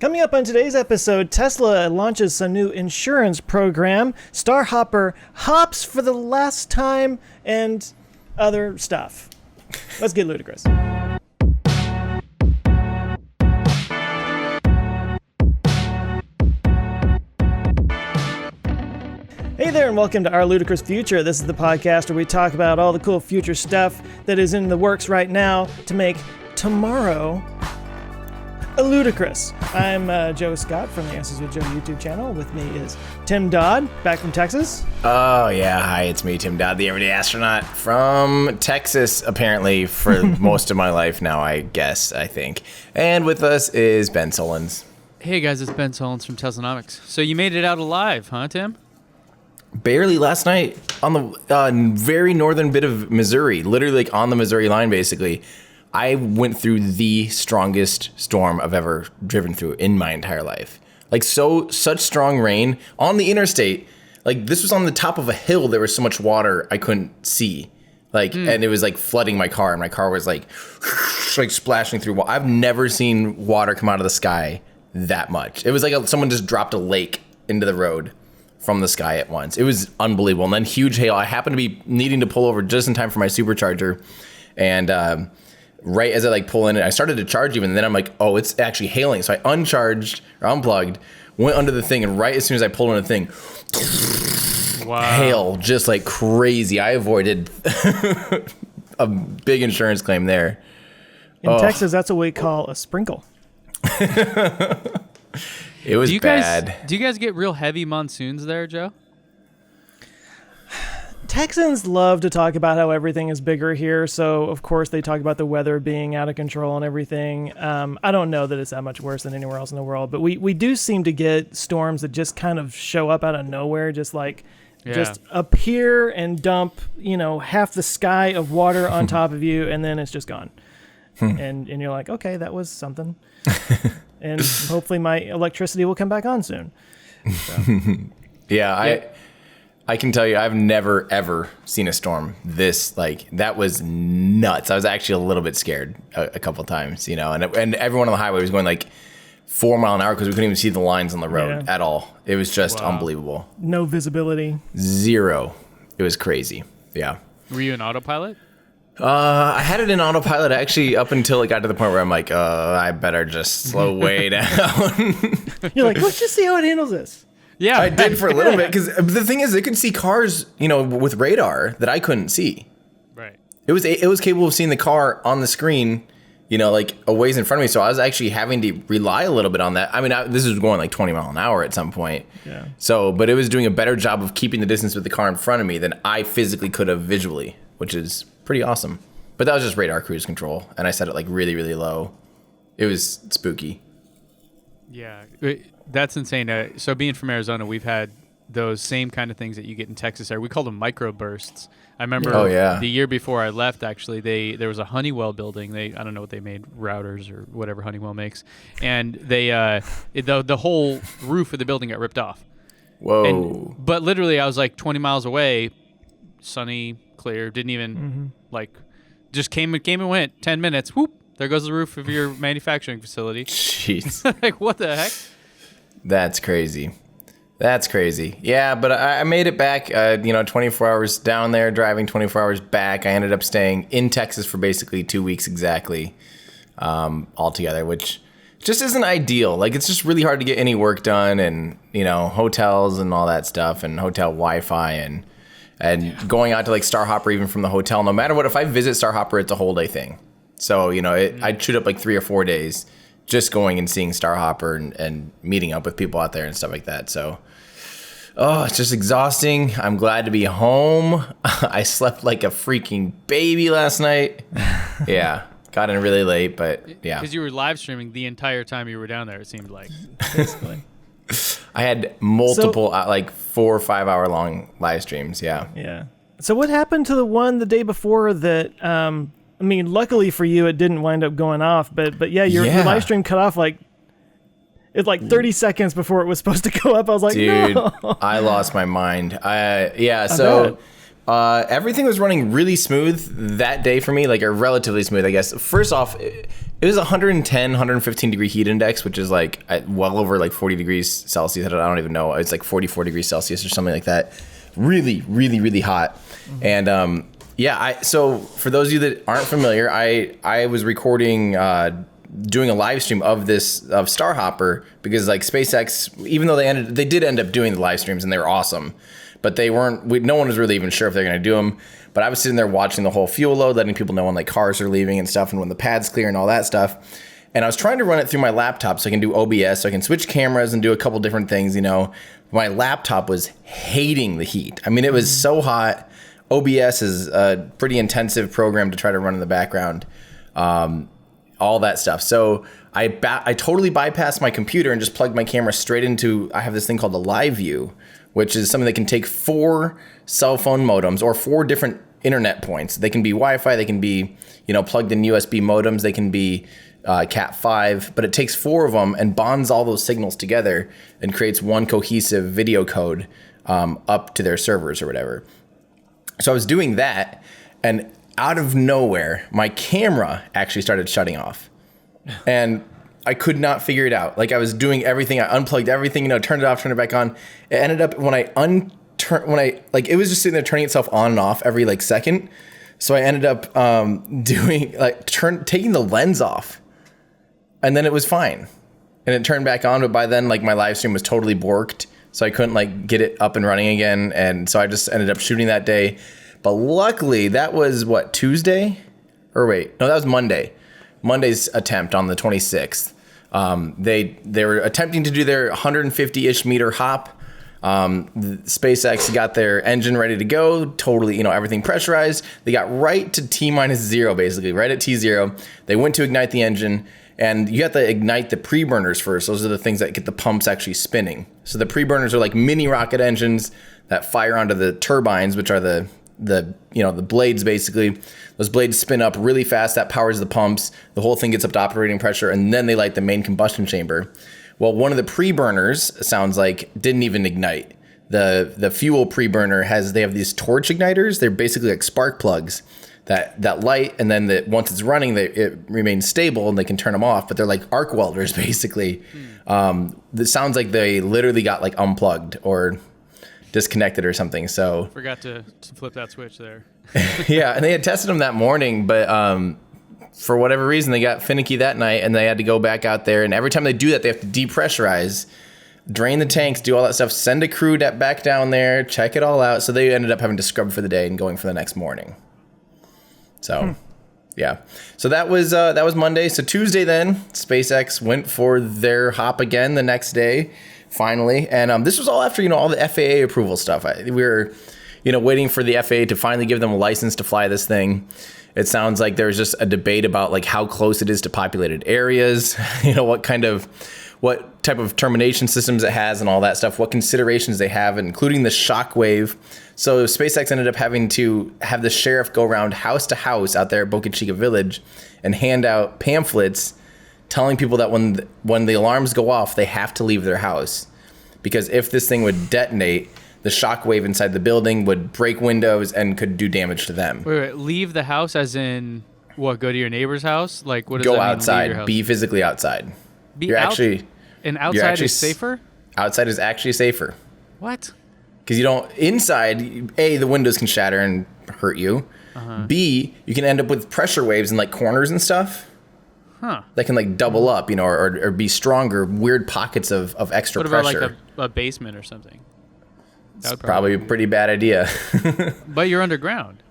Coming up on today's episode, Tesla launches some new insurance program, StarHopper hops for the last time, and other stuff. Let's get ludicrous. Hey there, and welcome to Our Ludicrous Future. This is the podcast where we talk about all the cool future stuff that is in the works right now to make tomorrow ludicrous. I'm Joe Scott from the Answers with Joe YouTube channel. With me is Tim Dodd, back from Texas. Oh, yeah. Hi, it's me, Tim Dodd, the everyday astronaut from Texas, apparently, for most of my life now, I think. And with us is Ben Solons. Hey, guys, it's Ben Solons from Teslanomics. So you made it out alive, huh, Tim? Barely last night on the very northern bit of Missouri, literally like on the Missouri line, basically. I went through the strongest storm I've ever driven through in my entire life. Like such strong rain on the interstate. Like this was on the top of a hill. There was so much water I couldn't see. And it was like flooding my car, and my car was like splashing through. I've never seen water come out of the sky that much. It was like someone just dropped a lake into the road from the sky at once. It was unbelievable. And then huge hail. I happened to be needing to pull over just in time for my supercharger, and right as I pull in it, I started to charge even, and then I'm like, oh, it's actually hailing. So I unplugged, went under the thing, and right as soon as I pulled on the thing, wow, hail just like crazy. I avoided a big insurance claim there. In Texas, that's what we call a sprinkle. It was bad. Do you guys get real heavy monsoons there, Joe? Texans love to talk about how everything is bigger here, so of course they talk about the weather being out of control and everything. I don't know that it's that much worse than anywhere else in the world, but we do seem to get storms that just kind of show up out of nowhere, just appear and dump, half the sky of water on top of you, and then it's just gone. and you're like, okay, that was something. And hopefully my electricity will come back on soon. So. Yeah, I can tell you, I've never, ever seen a storm this, that was nuts. I was actually a little bit scared a couple times, and everyone on the highway was going 4 mile an hour because we couldn't even see the lines on the road at all. It was just unbelievable. No visibility. Zero. It was crazy. Yeah. Were you in autopilot? I had it in autopilot actually up until it got to the point where I'm like, I better just slow way down. You're like, let's just see how it handles this. Yeah, I did for a little bit, because the thing is, it could see cars, with radar that I couldn't see. Right. It was capable of seeing the car on the screen, a ways in front of me. So I was actually having to rely a little bit on that. I mean, this was going 20 mile an hour at some point. Yeah. So, but it was doing a better job of keeping the distance with the car in front of me than I physically could have visually, which is pretty awesome. But that was just radar cruise control, and I set it really, really low. It was spooky. Yeah. That's insane. So being from Arizona, we've had those same kind of things that you get in Texas. We call them microbursts. I remember the year before I left, actually, there was a Honeywell building. I don't know what they made, routers or whatever Honeywell makes. And the whole roof of the building got ripped off. Whoa. But literally, I was 20 miles away, sunny, clear, didn't even, just came and went. 10 minutes, whoop, there goes the roof of your manufacturing facility. Jeez. What the heck? That's crazy. Yeah, but I made it back, 24 hours down there, driving 24 hours back. I ended up staying in Texas for basically 2 weeks exactly, altogether, which just isn't ideal. It's just really hard to get any work done, and, hotels and all that stuff, and hotel Wi-Fi, and going out to StarHopper even from the hotel. No matter what, if I visit StarHopper, it's a whole day thing. So, I'd shoot up 3 or 4 days just going and seeing StarHopper and meeting up with people out there and stuff like that. So, it's just exhausting. I'm glad to be home. I slept like a freaking baby last night. Yeah, got in really late, but yeah. Because you were live streaming the entire time you were down there, it seemed like. Basically. I had multiple 4 or 5 hour long live streams. Yeah. Yeah. So what happened to the one the day before that? Luckily for you, it didn't wind up going off. But your live stream cut off 30 seconds before it was supposed to go up. I was like, dude, no. I lost my mind. Everything was running really smooth that day for me, or relatively smooth, I guess. First off, It was 110, 115 degree heat index, which is like well over like 40 degrees Celsius. I don't even know. It's like 44 degrees Celsius or something like that. Really, really, really hot. Mm-hmm. And so for those of you that aren't familiar, I was recording, doing a live stream of StarHopper, because like SpaceX, even though they did end up doing the live streams and they were awesome, but no one was really even sure if they're going to do them. But I was sitting there watching the whole fuel load, letting people know when like cars are leaving and stuff, and when the pad's clear and all that stuff. And I was trying to run it through my laptop so I can do OBS, so I can switch cameras and do a couple different things, My laptop was hating the heat. I mean, it was so hot. OBS is a pretty intensive program to try to run in the background, all that stuff. So I totally bypassed my computer and just plugged my camera straight into, I have this thing called a live view, which is something that can take 4 cell phone modems or 4 different internet points. They can be Wi-Fi, they can be, plugged in USB modems, they can be Cat5, but it takes 4 of them and bonds all those signals together and creates one cohesive video code up to their servers or whatever. So I was doing that, and out of nowhere, my camera actually started shutting off. And I could not figure it out. Like, I was doing everything. I unplugged everything, turned it off, turned it back on. It ended up it was just sitting there turning itself on and off every like second. So I ended up taking the lens off, and then it was fine. And it turned back on, but by then like my live stream was totally borked. So I couldn't like get it up and running again. And so I just ended up shooting that day. But luckily that was Tuesday? Or wait, no, that was Monday. Monday's attempt on the 26th. They were attempting to do their 150-ish meter hop. SpaceX got their engine ready to go, totally, everything pressurized. They got right to T-0, basically, right at T0. They went to ignite the engine, and you have to ignite the pre-burners first. Those are the things that get the pumps actually spinning. So the pre-burners are like mini rocket engines that fire onto the turbines, which are the blades, basically. Those blades spin up really fast. That powers the pumps. The whole thing gets up to operating pressure, and then they light the main combustion chamber. Well, one of the pre-burners, sounds like, didn't even ignite. The fuel pre-burner they have these torch igniters. They're basically like spark plugs that light, and then once it's running, it remains stable and they can turn them off. But they're like arc welders, basically. It sounds like they literally got like unplugged or disconnected or something. So forgot to flip that switch there. Yeah, and they had tested them that morning, but for whatever reason, they got finicky that night, and they had to go back out there. And every time they do that, they have to depressurize, drain the tanks, do all that stuff, send a crew back down there, check it all out. So they ended up having to scrub for the day and going for the next morning. So, yeah. So that was Monday. So Tuesday then, SpaceX went for their hop again the next day, finally. And this was all after, all the FAA approval stuff. We were, waiting for the FAA to finally give them a license to fly this thing. It sounds like there's just a debate about like how close it is to populated areas, what type of termination systems it has and all that stuff, what considerations they have, including the shockwave. So SpaceX ended up having to have the sheriff go around house to house out there at Boca Chica Village and hand out pamphlets telling people that when the alarms go off, they have to leave their house, because if this thing would detonate, the shockwave inside the building would break windows and could do damage to them. Wait, leave the house as in what? Go to your neighbor's house? Like, what does go that mean? Outside. Leave your house? Be physically outside. And outside is safer? Outside is actually safer. What? Because inside, A, the windows can shatter and hurt you. Uh-huh. B, you can end up with pressure waves in like corners and stuff. Huh. That can like double up, or be stronger, weird pockets of extra pressure. What about like a basement or something? It's probably a pretty bad idea. But you're underground.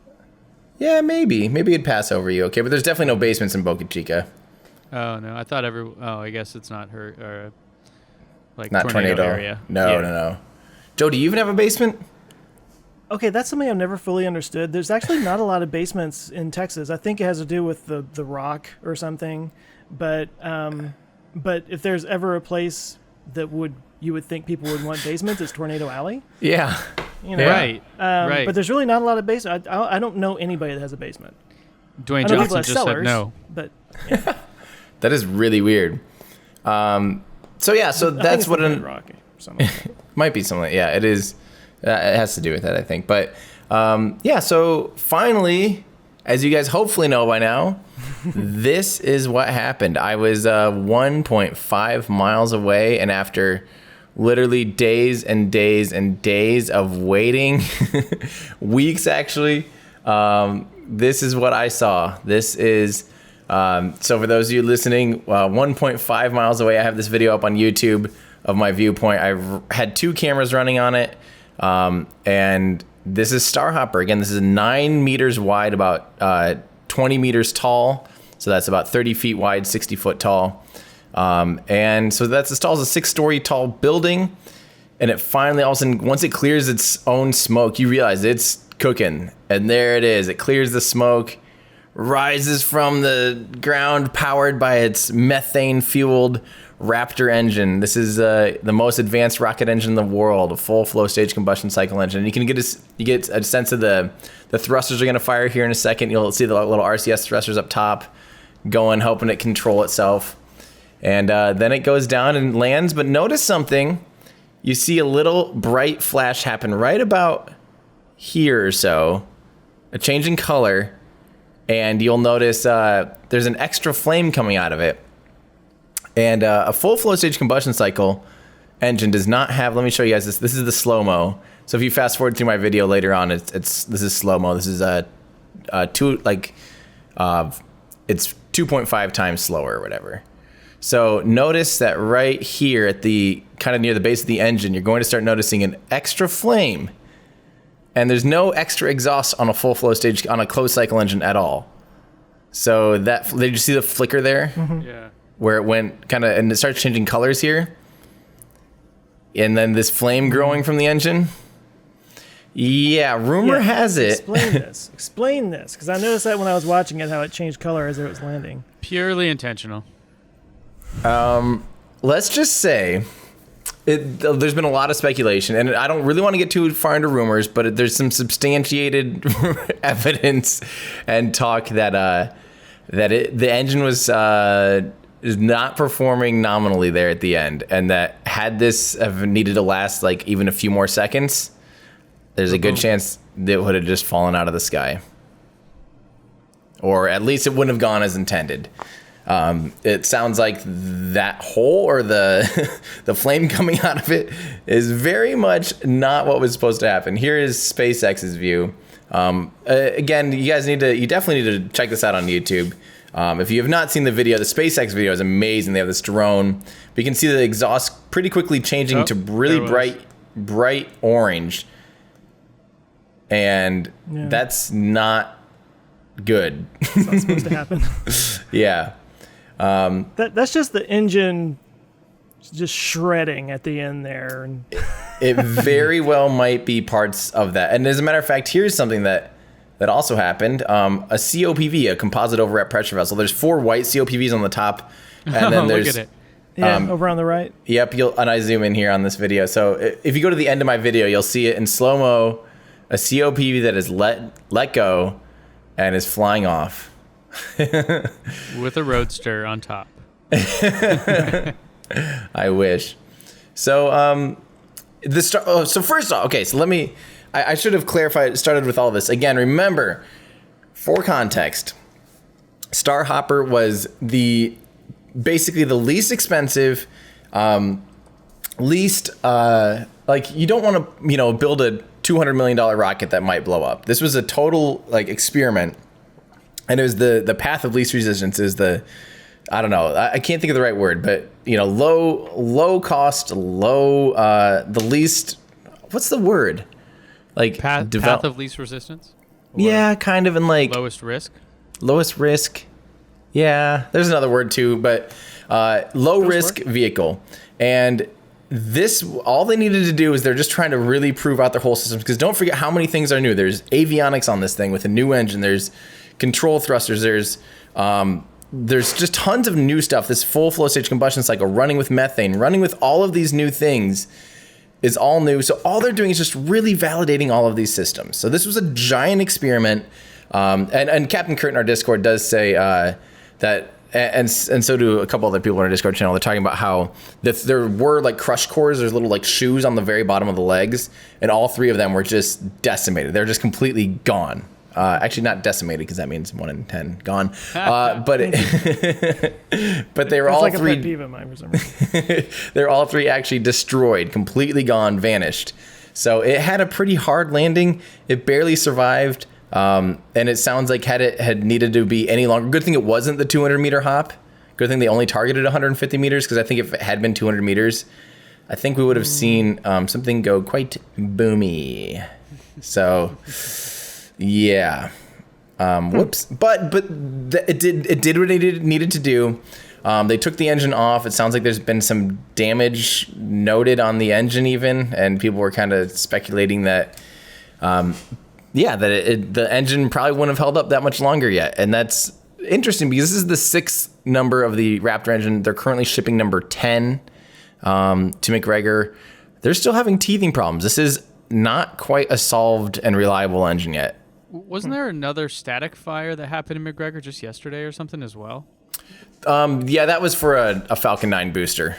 Yeah, maybe. Maybe it'd pass over you. Okay, but there's definitely no basements in Boca Chica. Oh, no. I thought I guess it's not her, like not tornado area. No. Joe, do you even have a basement? Okay, that's something I've never fully understood. There's actually not a lot of basements in Texas. I think it has to do with the rock or something. But if there's ever a place that you would think people would want basements, it's Tornado Alley. Yeah. Right. Right. But there's really not a lot of basements. I don't know anybody that has a basement. Dwayne Johnson just said no. But yeah. That is really weird. So that's what rock or something. Might be something. Yeah, it is. It has to do with that, I think. But so finally, as you guys hopefully know by now, this is what happened. I was 1.5 miles away, and after literally days and days and days of waiting, weeks actually, this is what I saw. This is, so for those of you listening, 1.5 miles away, I have this video up on YouTube of my viewpoint. I've had 2 cameras running on it, and this is StarHopper. Again, this is 9 meters wide, about 20 meters tall. So that's about 30 feet wide, 60 foot tall. And so that's as tall as a 6-story tall building. And it finally, all of a sudden, once it clears its own smoke, you realize it's cooking. And there it is. It clears the smoke, rises from the ground, powered by its methane-fueled Raptor engine. This is the most advanced rocket engine in the world, a full flow stage combustion cycle engine. You can get a sense of the thrusters are going to fire here in a second. You'll see the little RCS thrusters up top going, helping it control itself. And then it goes down and lands. But notice something. You see a little bright flash happen right about here or so, a change in color. And you'll notice there's an extra flame coming out of it. And a full flow stage combustion cycle engine does not have, let me show you guys this. This is the slow-mo. So if you fast forward through my video later on, this is slow-mo. This is it's 2.5 times slower or whatever. So notice that right here at the kind of near the base of the engine, you're going to start noticing an extra flame. And there's no extra exhaust on a full flow stage, on a closed cycle engine at all. So that, did you see the flicker there? Mm-hmm. Yeah. Where it went kind of, and it starts changing colors here. And then this flame growing from the engine. Yeah, rumor has it. Explain this. Because I noticed that when I was watching it, how it changed color as it was landing. Purely intentional. Let's just say, there's been a lot of speculation, and I don't really want to get too far into rumors, but there's some substantiated evidence and talk that the engine was is not performing nominally there at the end, and that had this have needed to last like even a few more seconds, there's a good chance that it would have just fallen out of the sky, or at least it wouldn't have gone as intended. It sounds like that hole or the the flame coming out of it is very much not what was supposed to happen. Here is SpaceX's view. Again, you definitely need to check this out on YouTube. If you have not seen the video, the SpaceX video is amazing. They have this drone, but you can see the exhaust pretty quickly changing to really bright orange, and that's not good. It's not supposed to happen. Yeah. That's just the engine just shredding at the end there. And it very well might be parts of that. And as a matter of fact, here's something that also happened. A COPV, a composite overwrap pressure vessel. There's 4 white COPVs on the top. And then there's, look at it. Yeah, over on the right. Yep, and I zoom in here on this video. So if you go to the end of my video, you'll see it in slow-mo, a COPV that is let go and is flying off. With a roadster on top. I wish. So so first off, okay, so let me, I should have started with all this. Again, remember, for context, StarHopper was basically the least expensive, least, like, you don't want to, build a $200 million rocket that might blow up. This was a total, like, experiment. And it was the path of least resistance is I don't know, I can't think of the right word, but low cost, the least, what's the word? Like path of least resistance? Yeah, kind of, in like lowest risk. Yeah, there's another word too, but low risk vehicle. And this, all they needed to do is they're just trying to really prove out their whole system, because don't forget how many things are new. There's avionics on this thing with a new engine. There's control thrusters. There's just tons of new stuff. This full flow stage combustion cycle, running with methane, running with all of these new things is all new. So all they're doing is just really validating all of these systems. So this was a giant experiment. And Captain Kurt in our Discord does say that, and so do a couple other people in our Discord channel. They're talking about how there were like crush cores. There's little like shoes on the very bottom of the legs, and all 3 of them were just decimated. They're just completely gone. Actually, not decimated because that means 1 in 10 gone. But but they were all like three. A pet peeve of mine for some reason. They're all three actually destroyed, completely gone, vanished. So it had a pretty hard landing. It barely survived. And it sounds like had it had needed to be any longer, good thing it wasn't the 200-meter hop. Good thing they only targeted 150 meters, because I think if it had been 200 meters, I think we would have seen something go quite boomy. So, yeah. Whoops. But it did what it needed to do. They took the engine off. It sounds like there's been some damage noted on the engine even, and people were kind of speculating that, the engine probably wouldn't have held up that much longer yet. And that's interesting because this is the 6th number of the Raptor engine. They're currently shipping number 10 to McGregor. They're still having teething problems. This is not quite a solved and reliable engine yet. Wasn't there another static fire that happened in McGregor just yesterday or something as well? Yeah, that was for a Falcon 9 booster.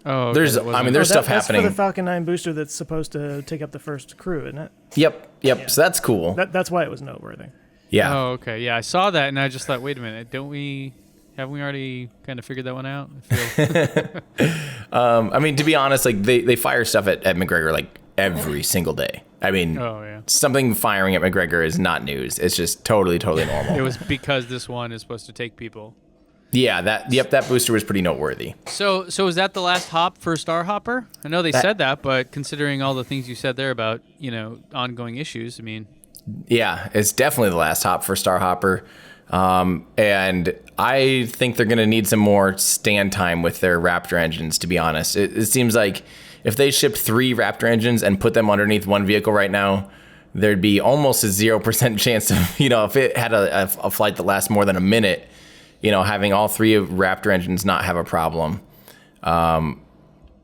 Oh, okay, there's stuff happening. That's for the Falcon 9 booster that's supposed to take up the first crew, isn't it? Yep. Yeah. So that's cool. That's why it was noteworthy. Yeah. Oh, okay. Yeah, I saw that and I just thought, wait a minute, haven't we already kind of figured that one out? I mean, to be honest, like they fire stuff at McGregor like every single day. I mean, something firing at McGregor is not news. It's just totally normal. It was because this one is supposed to take people. Yeah, that booster was pretty noteworthy. So is that the last hop for StarHopper? I know they said that, but considering all the things you said there about, ongoing issues, I mean. Yeah, it's definitely the last hop for StarHopper. And I think they're going to need some more stand time with their Raptor engines, to be honest. It seems like if they shipped 3 Raptor engines and put them underneath one vehicle right now, there'd be almost a 0% chance of, if it had a flight that lasts more than a minute, having all 3 of Raptor engines not have a problem.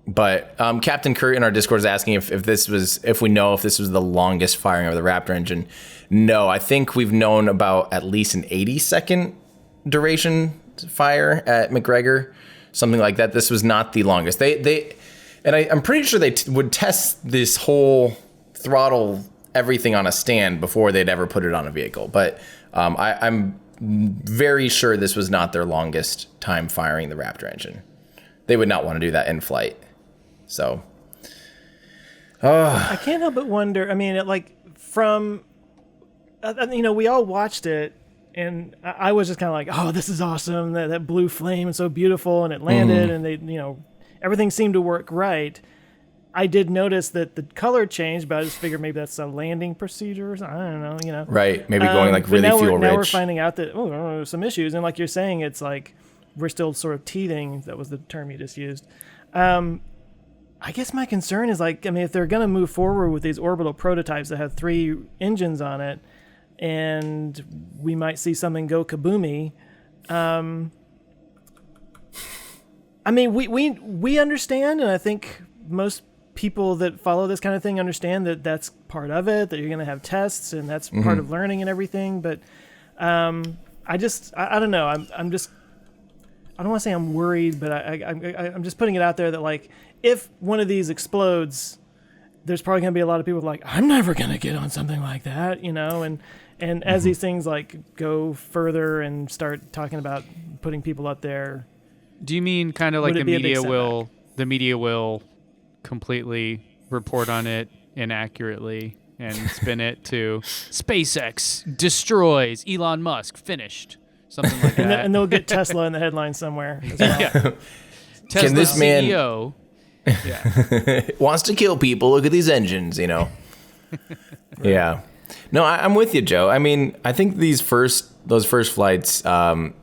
But Captain Kurt in our Discord is asking if this was the longest firing of the Raptor engine. No, I think we've known about at least an 80-second duration fire at McGregor, something like that. This was not the longest. I'm pretty sure they would test this whole throttle everything on a stand before they'd ever put it on a vehicle. But I'm very sure this was not their longest time firing the Raptor engine. They would not want to do that in flight. So, I can't help but wonder. I mean, we all watched it, and I was just kind of like, "Oh, this is awesome! That blue flame is so beautiful," and it landed, and they, everything seemed to work right. I did notice that the color changed, but I just figured maybe that's a landing procedure or something. I don't know, Right, maybe going really fuel rich. Now we're finding out that some issues, and like you're saying, it's like we're still sort of teething. That was the term you just used. I guess my concern is if they're going to move forward with these orbital prototypes that have 3 engines on it, and we might see something go kaboomy. We understand, and I think most people that follow this kind of thing understand that that's part of it, that you're going to have tests, and that's part of learning and everything. But I don't know. I'm just, I don't want to say I'm worried, but I'm just putting it out there that if one of these explodes, there's probably going to be a lot of people like, I'm never going to get on something like that, and as these things go further and start talking about putting people up there. Do you mean kind of like the media will completely report on it inaccurately and spin it to SpaceX destroys Elon Musk, finished, something like that, and they'll get Tesla in the headline somewhere as well. Yeah. Can this CEO wants to kill people? Look at these engines, Right. Yeah. No, I'm with you, Joe. I mean, I think those first flights, even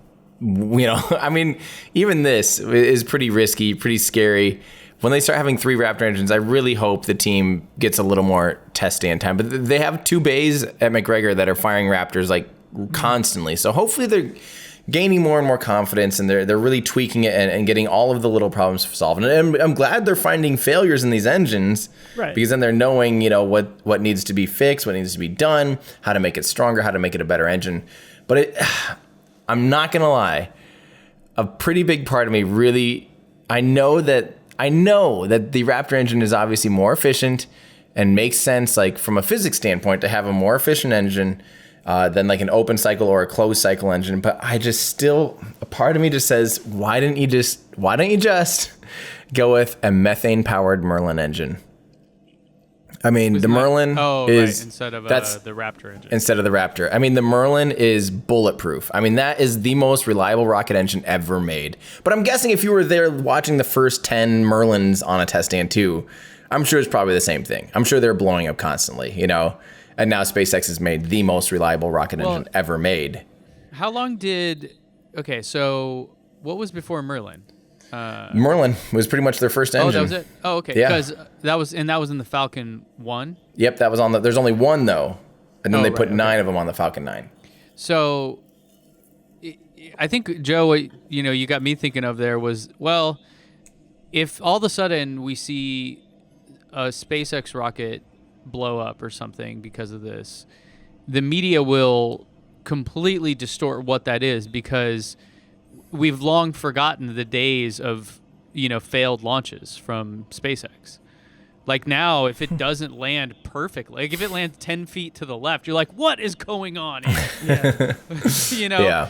this is pretty risky, pretty scary. When they start having 3 Raptor engines, I really hope the team gets a little more test stand time. But they have 2 bays at McGregor that are firing Raptors constantly. So hopefully they're gaining more and more confidence, and they're really tweaking it and getting all of the little problems solved. And I'm glad they're finding failures in these engines, right? Because then they're knowing, what needs to be fixed, what needs to be done, how to make it stronger, how to make it a better engine. But I'm not gonna lie, a pretty big part of me really, I know that the Raptor engine is obviously more efficient and makes sense, from a physics standpoint, to have a more efficient engine. than like an open cycle or a closed cycle engine. But I just still, a part of me just says, why don't you just go with a methane powered Merlin engine? I mean, the Merlin is instead of the Raptor engine. Instead of the Raptor. I mean, the Merlin is bulletproof. I mean, that is the most reliable rocket engine ever made. But I'm guessing if you were there watching the first 10 Merlins on a test stand too, I'm sure it's probably the same thing. I'm sure they're blowing up constantly, you know? And now SpaceX has made the most reliable rocket engine ever made. How long okay, so what was before Merlin? Merlin was pretty much their first engine. Oh, that was it? Oh, okay. Yeah. Because that was in the Falcon 1? Yep, that was on there's only one though. And then they put 9 of them on the Falcon 9. So I think, Joe, you got me thinking of there was, well, if all of a sudden we see a SpaceX rocket blow up or something because of this, the media will completely distort what that is, because we've long forgotten the days of, failed launches from SpaceX. Like now, if it doesn't land perfectly, like if it lands 10 feet to the left, you're like, what is going on here? Yeah.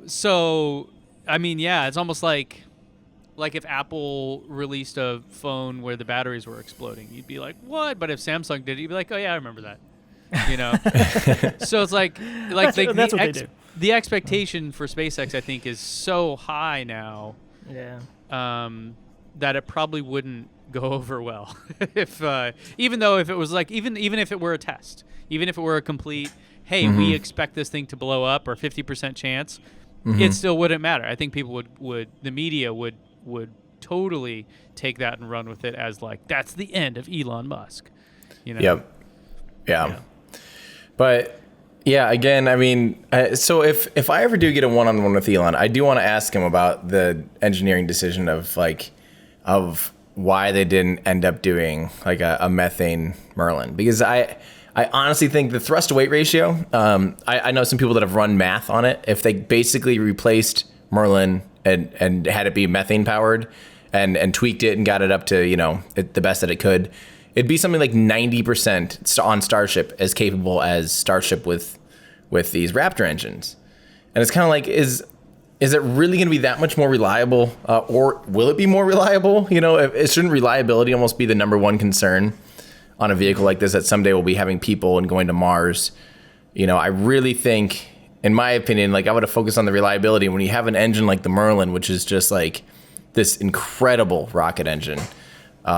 So, I mean, yeah, it's almost like if Apple released a phone where the batteries were exploding, you'd be like, what? But if Samsung did it, you'd be like, oh yeah, I remember that. So it's like that's what they do. The expectation for SpaceX, I think, is so high now. Yeah. That it probably wouldn't go over well if even if it were a test, even if it were a complete, hey, we expect this thing to blow up, or 50% chance, it still wouldn't matter. I think people the media would totally take that and run with it as like, that's the end of Elon Musk. Yep. Yeah. But yeah, again, I mean, so if I ever do get a one-on-one with Elon, I do want to ask him about the engineering decision of why they didn't end up doing like a methane Merlin, because I honestly think the thrust to weight ratio, I know some people that have run math on it. If they basically replaced Merlin and had it be methane powered and tweaked it and got it up to, the best that it could, it'd be something like 90% on Starship as capable as Starship with these Raptor engines. And it's kind of like, is it really going to be that much more reliable, or will it be more reliable? Shouldn't reliability almost be the number one concern on a vehicle like this, that someday we'll be having people and going to Mars? I really think, in my opinion, like I would have focused on the reliability. When you have an engine like the Merlin, which is just like this incredible rocket engine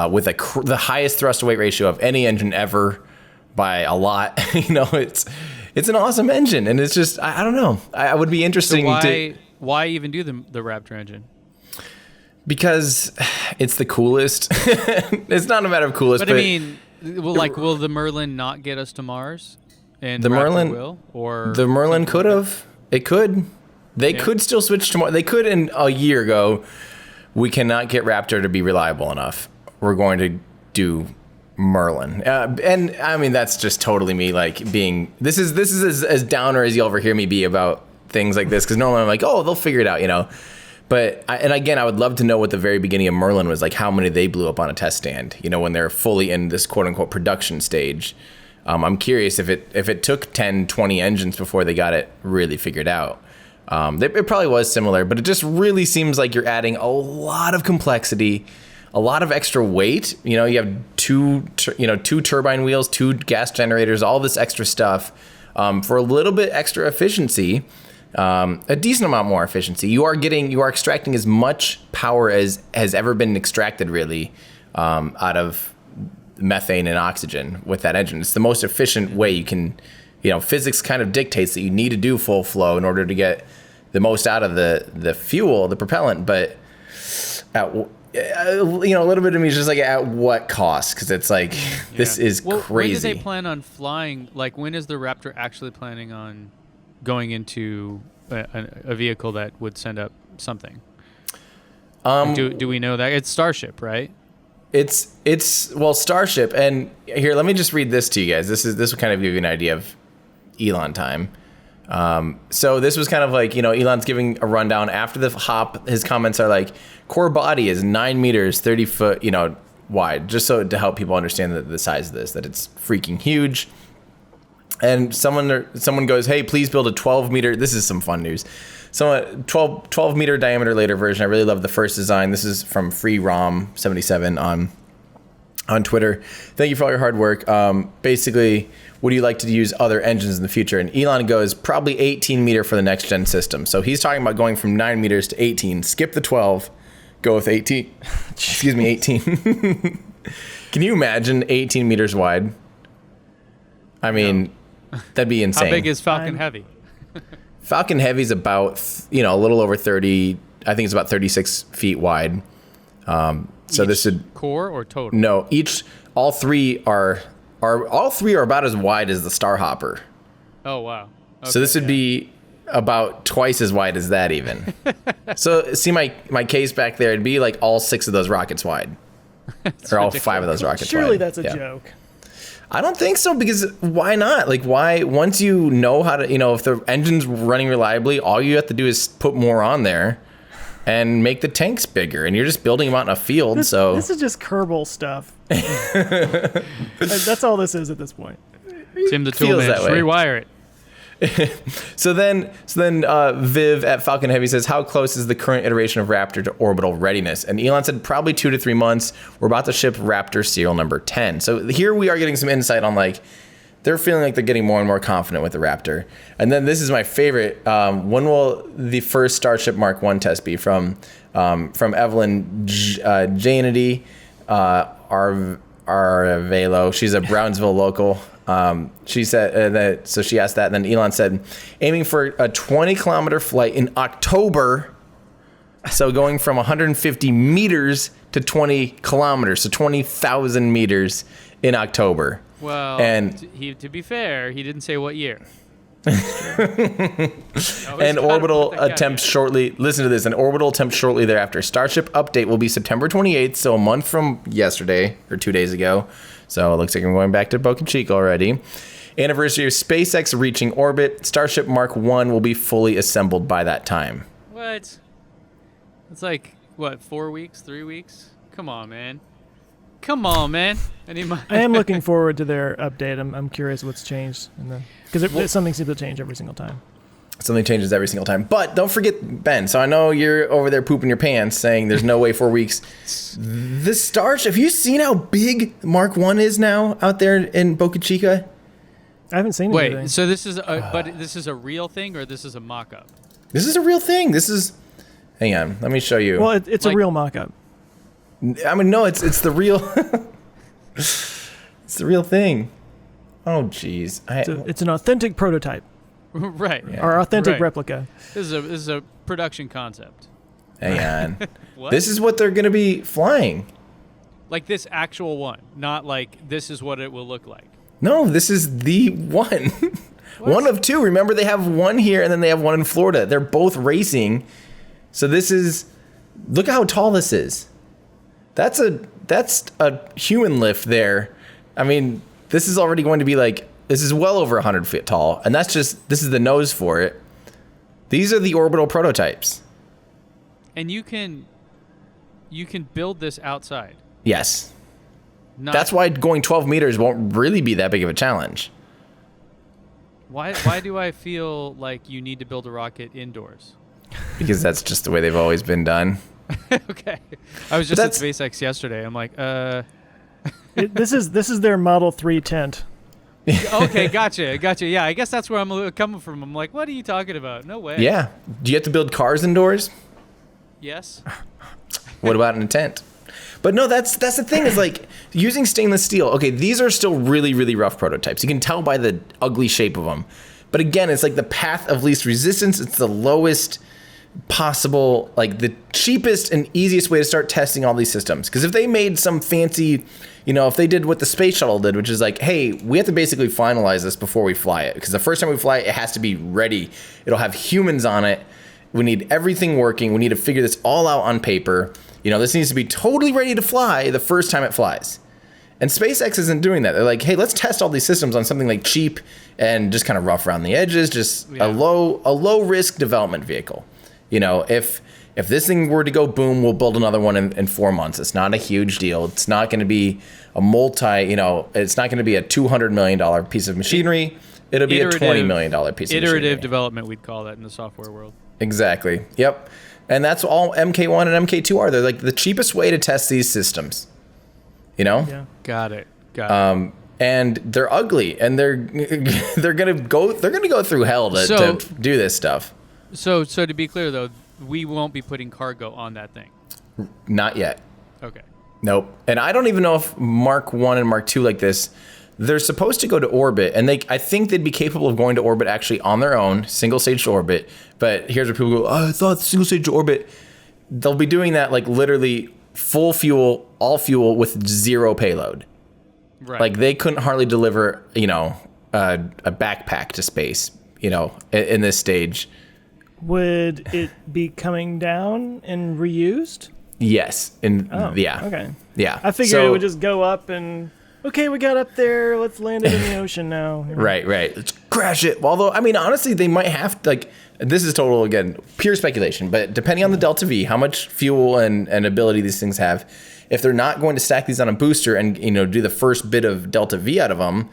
with the highest thrust to weight ratio of any engine ever by a lot, it's an awesome engine. And it's just, I don't know. I would be interesting Why even do the Raptor engine? Because it's the coolest. It's not a matter of coolest, but I mean, will the Merlin not get us to Mars? And the Merlin will, or the Merlin could have. It could. They could still switch to Mars. They could in a year go, we cannot get Raptor to be reliable enough. We're going to do Merlin. And I mean, that's just totally me, like being, this is as downer as you'll ever hear me be about things like this, because normally I'm like, oh, they'll figure it out, But I would love to know what the very beginning of Merlin was like, how many they blew up on a test stand, when they're fully in this quote unquote production stage. I'm curious if it took 10, 20 engines before they got it really figured out. It probably was similar, but it just really seems like you're adding a lot of complexity, a lot of extra weight. You have two turbine wheels, 2 gas generators, all this extra stuff for a little bit extra efficiency. A decent amount more efficiency. You are extracting as much power as has ever been extracted, really, out of methane and oxygen with that engine. It's the most efficient way you can, physics kind of dictates that you need to do full flow in order to get the most out of the fuel, the propellant. But a little bit of me is just like, at what cost? Because it's like, this is crazy. When do they plan on flying? Like, when is the Raptor actually planning on going into a vehicle that would send up something? Do we know that? It's Starship, right? It's Starship. And here, let me just read this to you guys. This will kind of give you an idea of Elon time. So this was kind of like, Elon's giving a rundown after the hop. His comments are like, core body is 9 meters, 30 foot, wide, just so to help people understand the size of this, that it's freaking huge. And someone goes, hey, please build a 12-meter. This is some fun news. So a 12-meter diameter later version. I really love the first design. This is from FreeRom77 on Twitter. Thank you for all your hard work. Basically, would you like to use other engines in the future? And Elon goes, probably 18-meter for the next-gen system. So he's talking about going from 9 meters to 18. Skip the 12. Go with 18. Excuse me, 18. Can you imagine 18 meters wide? I mean, that'd be insane. How big is Falcon Heavy? Falcon Heavy is about, a little over 30. I think it's about 36 feet wide. So this should core or total? No, all three are about as wide as the StarHopper. Oh wow! Okay, so this would be about twice as wide as that even. So see my case back there. It'd be like all 6 of those rockets wide, or all 5 of those rockets wide. Surely that's a joke. I don't think so, because why not? Like, why, once you know how to, if the engine's running reliably, all you have to do is put more on there and make the tanks bigger, and you're just building them out in a field. This is just Kerbal stuff. That's all this is at this point. Tim the Toolman, just rewire it. So then Viv at Falcon Heavy says, how close is the current iteration of Raptor to orbital readiness? And Elon said probably 2 to 3 months. We're about to ship Raptor serial number 10. So here we are getting some insight on, like, they're feeling like they're getting more and more confident with the Raptor. And then this is my favorite. When will the first Starship Mark 1 test be? From Evelyn Janity Arvelo. She's a Brownsville local. She said so she asked that, and then Elon said, aiming for a 20-kilometer flight in October. So going from 150 meters to 20 kilometers, so 20,000 meters in October. Well, and to be fair, he didn't say what year. An orbital attempt shortly. Listen to this. An orbital attempt shortly thereafter. Starship update will be September 28th, so a month from yesterday or 2 days ago. So it looks like I'm going back to Boca Chica already. Anniversary of SpaceX reaching orbit. Starship Mark 1 will be fully assembled by that time. What? It's like, 4 weeks, 3 weeks? Come on, man. I am looking forward to their update. I'm curious what's changed, because something seems to change every single time. Something changes every single time. But don't forget, Ben. So I know you're over there pooping your pants, saying there's no way 4 weeks. The Starship. Have you seen how big Mark 1 is now out there in Boca Chica? I haven't seen anything. Wait, so this is but this is a real thing, or this is a mock-up? This is a real thing. Hang on, let me show you. Well, it's a real mock-up. I mean, no, it's the real. It's the real thing. Oh, jeez. It's an authentic prototype. Right. Yeah. Or authentic replica. This is a production concept. Hang on. This is what they're going to be flying. Like this actual one, not like this is what it will look like. No, this is the one. One of 2. Remember, they have one here and then they have one in Florida. They're both racing. So this is. Look at how tall this is. That's a human lift there. I mean, this is already going to be this is well over 100 feet tall, and this is the nose for it. These are the orbital prototypes. And you can build this outside. Yes. That's why going 12 meters won't really be that big of a challenge. Why do I feel like you need to build a rocket indoors? Because that's just the way they've always been done. Okay. I was just at SpaceX yesterday. I'm like, This is their Model 3 tent. Okay, gotcha. Yeah, I guess that's where I'm coming from. I'm like, what are you talking about? No way. Yeah. Do you have to build cars indoors? Yes. What about in a tent? But no, that's the thing, is like using stainless steel. Okay, these are still really, really rough prototypes. You can tell by the ugly shape of them. But again, it's like the path of least resistance. It's the lowest possible, like the cheapest and easiest way to start testing all these systems. Because if they made some fancy, if they did what the space shuttle did, which is like, hey, we have to basically finalize this before we fly it. Because the first time we fly it, it has to be ready. It'll have humans on it. We need everything working. We need to figure this all out on paper. This needs to be totally ready to fly the first time it flies. And SpaceX isn't doing that. They're like, hey, let's test all these systems on something like cheap and just kind of rough around the edges, just a low risk development vehicle. If this thing were to go boom, we'll build another one in 4 months. It's not a huge deal. It's not going to be a it's not going to be a $200 million piece of machinery. It'll be a $20 million piece of iterative machinery. development, we'd call that in the software world. Exactly. Yep. And that's all MK1 and MK2 are. They're like the cheapest way to test these systems. You know? Yeah. Got it. And they're ugly, and they're gonna go through hell to do this stuff. So to be clear though, we won't be putting cargo on that thing. Not yet. Okay. Nope. And I don't even know if Mark 1 and Mark 2 like this, they're supposed to go to orbit, and I think they'd be capable of going to orbit actually on their own, single stage to orbit. But here's where people go, I thought single stage to orbit. They'll be doing that like literally full fuel, all fuel with zero payload. Right. Like they couldn't hardly deliver, a backpack to space, in this stage. Would it be coming down and reused? Yes. Yeah. Okay. Yeah. I figured it would just go up and, okay, we got up there. Let's land it in the ocean now. Right. Let's crash it. Although, I mean, honestly, they might have to, this is total, again, pure speculation, but depending on the Delta V, how much fuel and ability these things have, if they're not going to stack these on a booster and, do the first bit of Delta V out of them,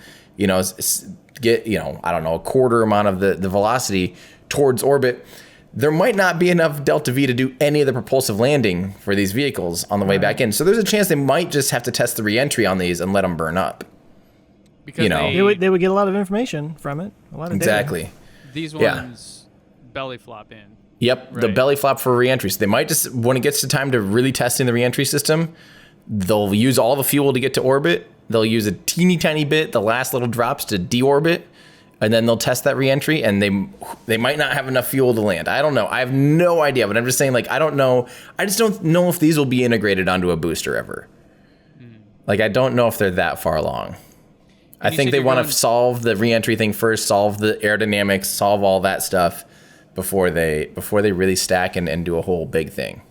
get, I don't know, a quarter amount of the velocity towards orbit, there might not be enough Delta V to do any of the propulsive landing for these vehicles on the way back in. So there's a chance they might just have to test the reentry on these and let them burn up. Because they would get a lot of information from it. A lot of exactly. data. These ones belly flop in. Yep, right. The belly flop for reentry. So they might just, when it gets to time to really testing the reentry system, they'll use all the fuel to get to orbit. They'll use a teeny tiny bit, the last little drops, to deorbit, and then they'll test that reentry, and they might not have enough fuel to land. I don't know. I have no idea, but I'm just saying, I don't know. I just don't know if these will be integrated onto a booster ever. I don't know if they're that far along. I think they want to solve the reentry thing first, solve the aerodynamics, solve all that stuff before they really stack and do a whole big thing.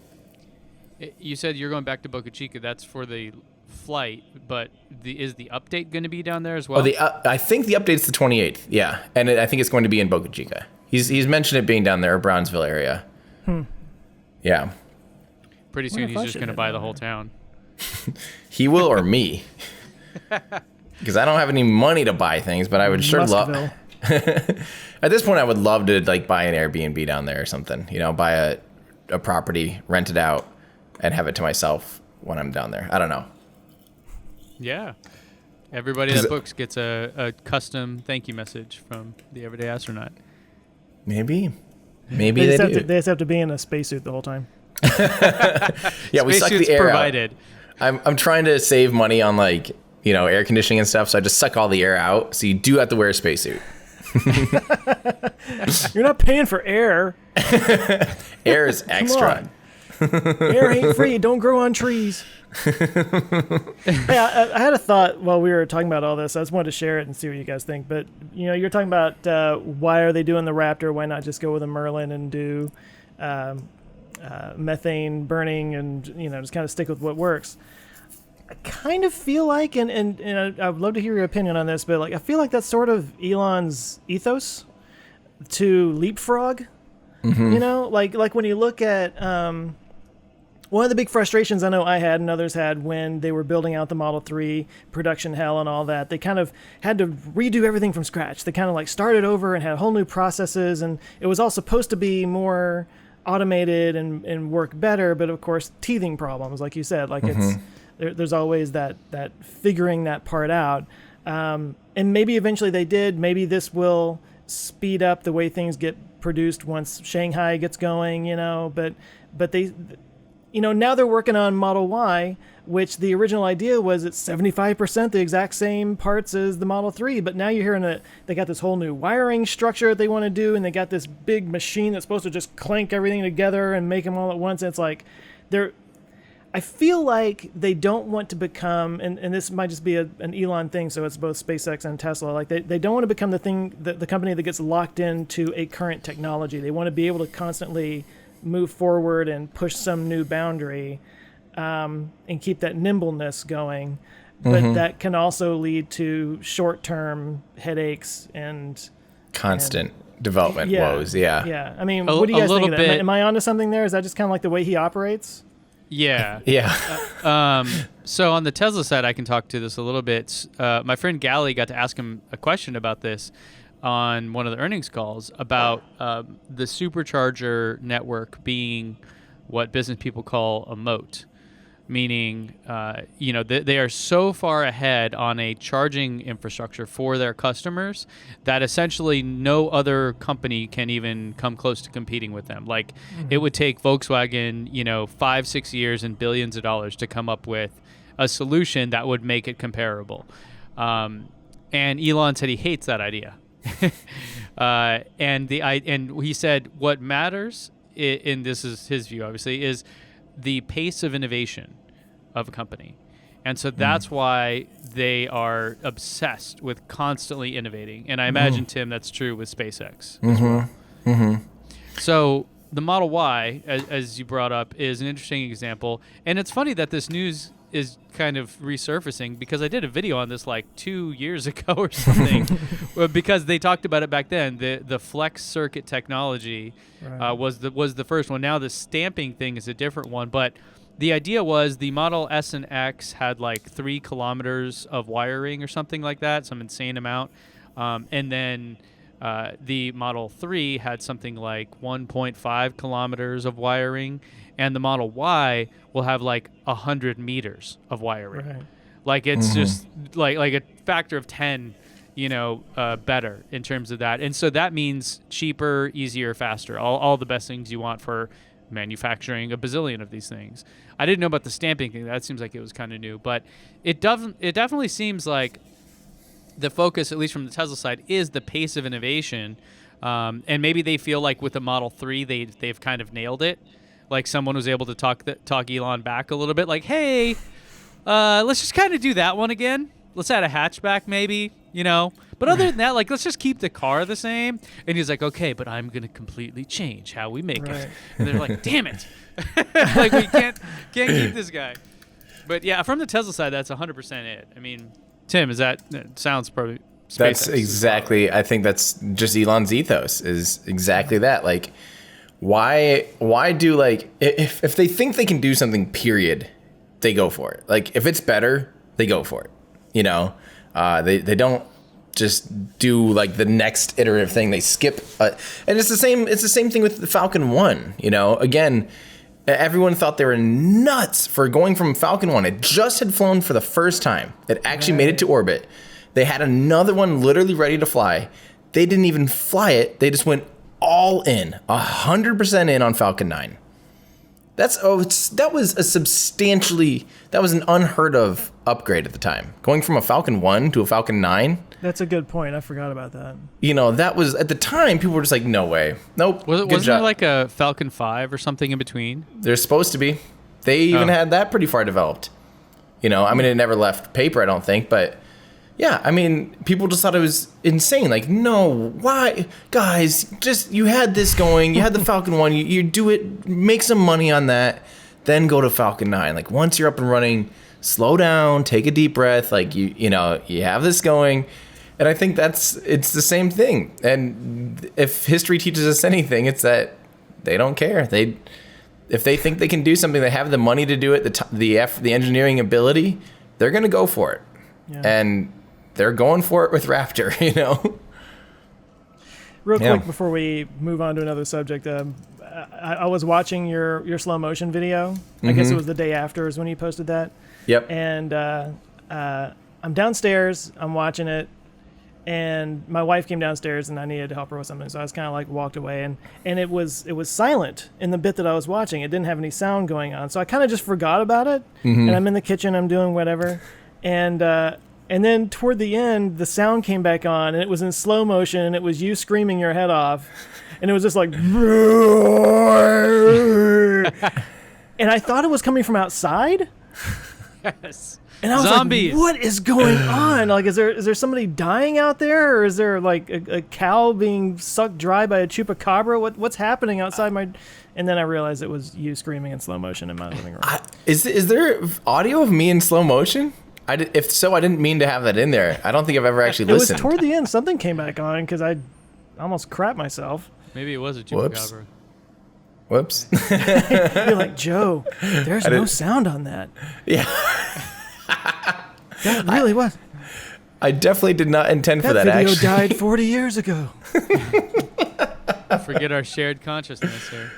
You said you're going back to Boca Chica. That's for the flight, but is the update going to be down there as well? I think the update's the 28th. Yeah, and I think it's going to be in Boca Chica. He's mentioned it being down there, Brownsville area. Yeah. Pretty soon he's just going to buy the whole town. He will, or me. Because I don't have any money to buy things, but I would sure love. At this point, I would love to buy an Airbnb down there or something. Buy a property, rent it out, and have it to myself when I'm down there. I don't know. Yeah. Everybody that books gets a custom thank you message from the Everyday Astronaut. Maybe they do. They just have to be in a spacesuit the whole time. Yeah, we suck the air provided. out. I'm trying to save money on air conditioning and stuff, so I just suck all the air out. So you do have to wear a spacesuit. You're not paying for air. Air is extra. Air ain't free. Don't grow on trees. Hey, I had a thought while we were talking about all this. I just wanted to share it and see what you guys think. But you're talking about why are they doing the Raptor? Why not just go with a Merlin and do methane burning and just kind of stick with what works? I kind of feel like, and I would love to hear your opinion on this, but I feel like that's sort of Elon's ethos to leapfrog. Mm-hmm. Like when you look at one of the big frustrations I know I had and others had when they were building out the Model 3 production hell and all that, they kind of had to redo everything from scratch. They kind of started over and had whole new processes, and it was all supposed to be more automated and work better, but of course teething problems, like you said, it's there's always that figuring that part out, and maybe eventually they did. Maybe this will speed up the way things get produced once Shanghai gets going, but they, now they're working on Model Y, which the original idea was it's 75% the exact same parts as the Model 3, but now you're hearing that they got this whole new wiring structure that they want to do, and they got this big machine that's supposed to just clank everything together and make them all at once. And it's I feel like they don't want to become, and this might just be an Elon thing, so it's both SpaceX and Tesla, they don't want to become the company that gets locked into a current technology. They want to be able to constantly move forward and push some new boundary, and keep that nimbleness going. But that can also lead to short-term headaches and constant development woes. Yeah. I mean, what do you guys think of that? Am I onto something there? Is that just kind of like the way he operates? Yeah. Yeah. So on the Tesla side, I can talk to this a little bit. My friend Gally got to ask him a question about this. on one of the earnings calls about the supercharger network being what business people call a moat, meaning they are so far ahead on a charging infrastructure for their customers that essentially no other company can even come close to competing with them. Like it would take Volkswagen 5-6 years and billions of dollars to come up with a solution that would make it comparable. And Elon said he hates that idea. And he said what matters, and this is his view obviously, is the pace of innovation of a company. And so that's why they are obsessed with constantly innovating. And I imagine, Tim, that's true with SpaceX as well. So the Model Y, as you brought up, is an interesting example. And it's funny that this news is kind of resurfacing because I did a video on this like 2 years ago or something because they talked about it back then. The flex circuit technology was the first one. Now the stamping thing is a different one, but the idea was the Model S and X had like 3 kilometers of wiring or something like that, some insane amount. And then the Model 3 had something like 1.5 kilometers of wiring. And the Model Y will have like 100 meters of wiring. Right. Like it's just like a factor of 10, better in terms of that. And so that means cheaper, easier, faster, all the best things you want for manufacturing a bazillion of these things. I didn't know about the stamping thing. That seems like it was kind of new, but it definitely seems like the focus, at least from the Tesla side, is the pace of innovation. And maybe they feel like with the Model 3, they've kind of nailed it. Like someone was able to talk Elon back a little bit, like, hey, let's just kind of do that one again. Let's add a hatchback maybe, But other than that, like, let's just keep the car the same. And he's like, okay, but I'm going to completely change how we make it. And they're like, damn it. Like, we can't keep this guy. But yeah, from the Tesla side, that's 100% it. I mean, Tim, that sounds probably SpaceX. That's exactly, I think that's just Elon's ethos is exactly that. Like, why do, like, if they think they can do something, period, they go for it. Like, if it's better, they go for it. They don't just do like the next iterative thing. They skip, and it's the same thing with the Falcon 1. Again, everyone thought they were nuts for going from Falcon 1. It just had flown for the first time. It actually made it to orbit. They had another one literally ready to fly. They didn't even fly it. They just went all in, 100% in on Falcon 9. That was an unheard of upgrade at the time. Going from a Falcon 1 to a Falcon 9. That's a good point. I forgot about that. That was, at the time, people were just like, no way. Nope. Wasn't there like a Falcon 5 or something in between? There's supposed to be. They even had that pretty far developed. It never left paper, I don't think, but yeah, I mean, people just thought it was insane. Like, no, why? Guys, you had this going. You had the Falcon 1. You do it, make some money on that, then go to Falcon 9. Like, once you're up and running, slow down, take a deep breath. Like, you have this going. And I think it's the same thing. And if history teaches us anything, it's that they don't care. If they think they can do something, they have the money to do it, the engineering ability, they're going to go for it. Yeah. And they're going for it with Raptor, Real quick before we move on to another subject, I was watching your slow motion video. I guess it was the day after is when you posted that. Yep. And I'm downstairs, I'm watching it, and my wife came downstairs and I needed to help her with something, so I was kind of like walked away, and it was silent in the bit that I was watching. It didn't have any sound going on, so I kind of just forgot about it. And I'm in the kitchen, I'm doing whatever, and then toward the end, the sound came back on, and it was in slow motion, and it was you screaming your head off, and it was just like, and I thought it was coming from outside. Yes. And I was Zombies. like, what is going on? Like, is there somebody dying out there, or is there like a cow being sucked dry by a chupacabra? What's happening outside my? And then I realized it was you screaming in slow motion in my living room. Is there audio of me in slow motion? If so, I didn't mean to have that in there. I don't think I've ever actually listened. It was toward the end. Something came back on because I almost crapped myself. Maybe it was a chupacabra. Whoops. You're like, Joe, there's no sound on that. Yeah. That really was. I definitely did not intend for that video action. died 40 years ago. Forget our shared consciousness here.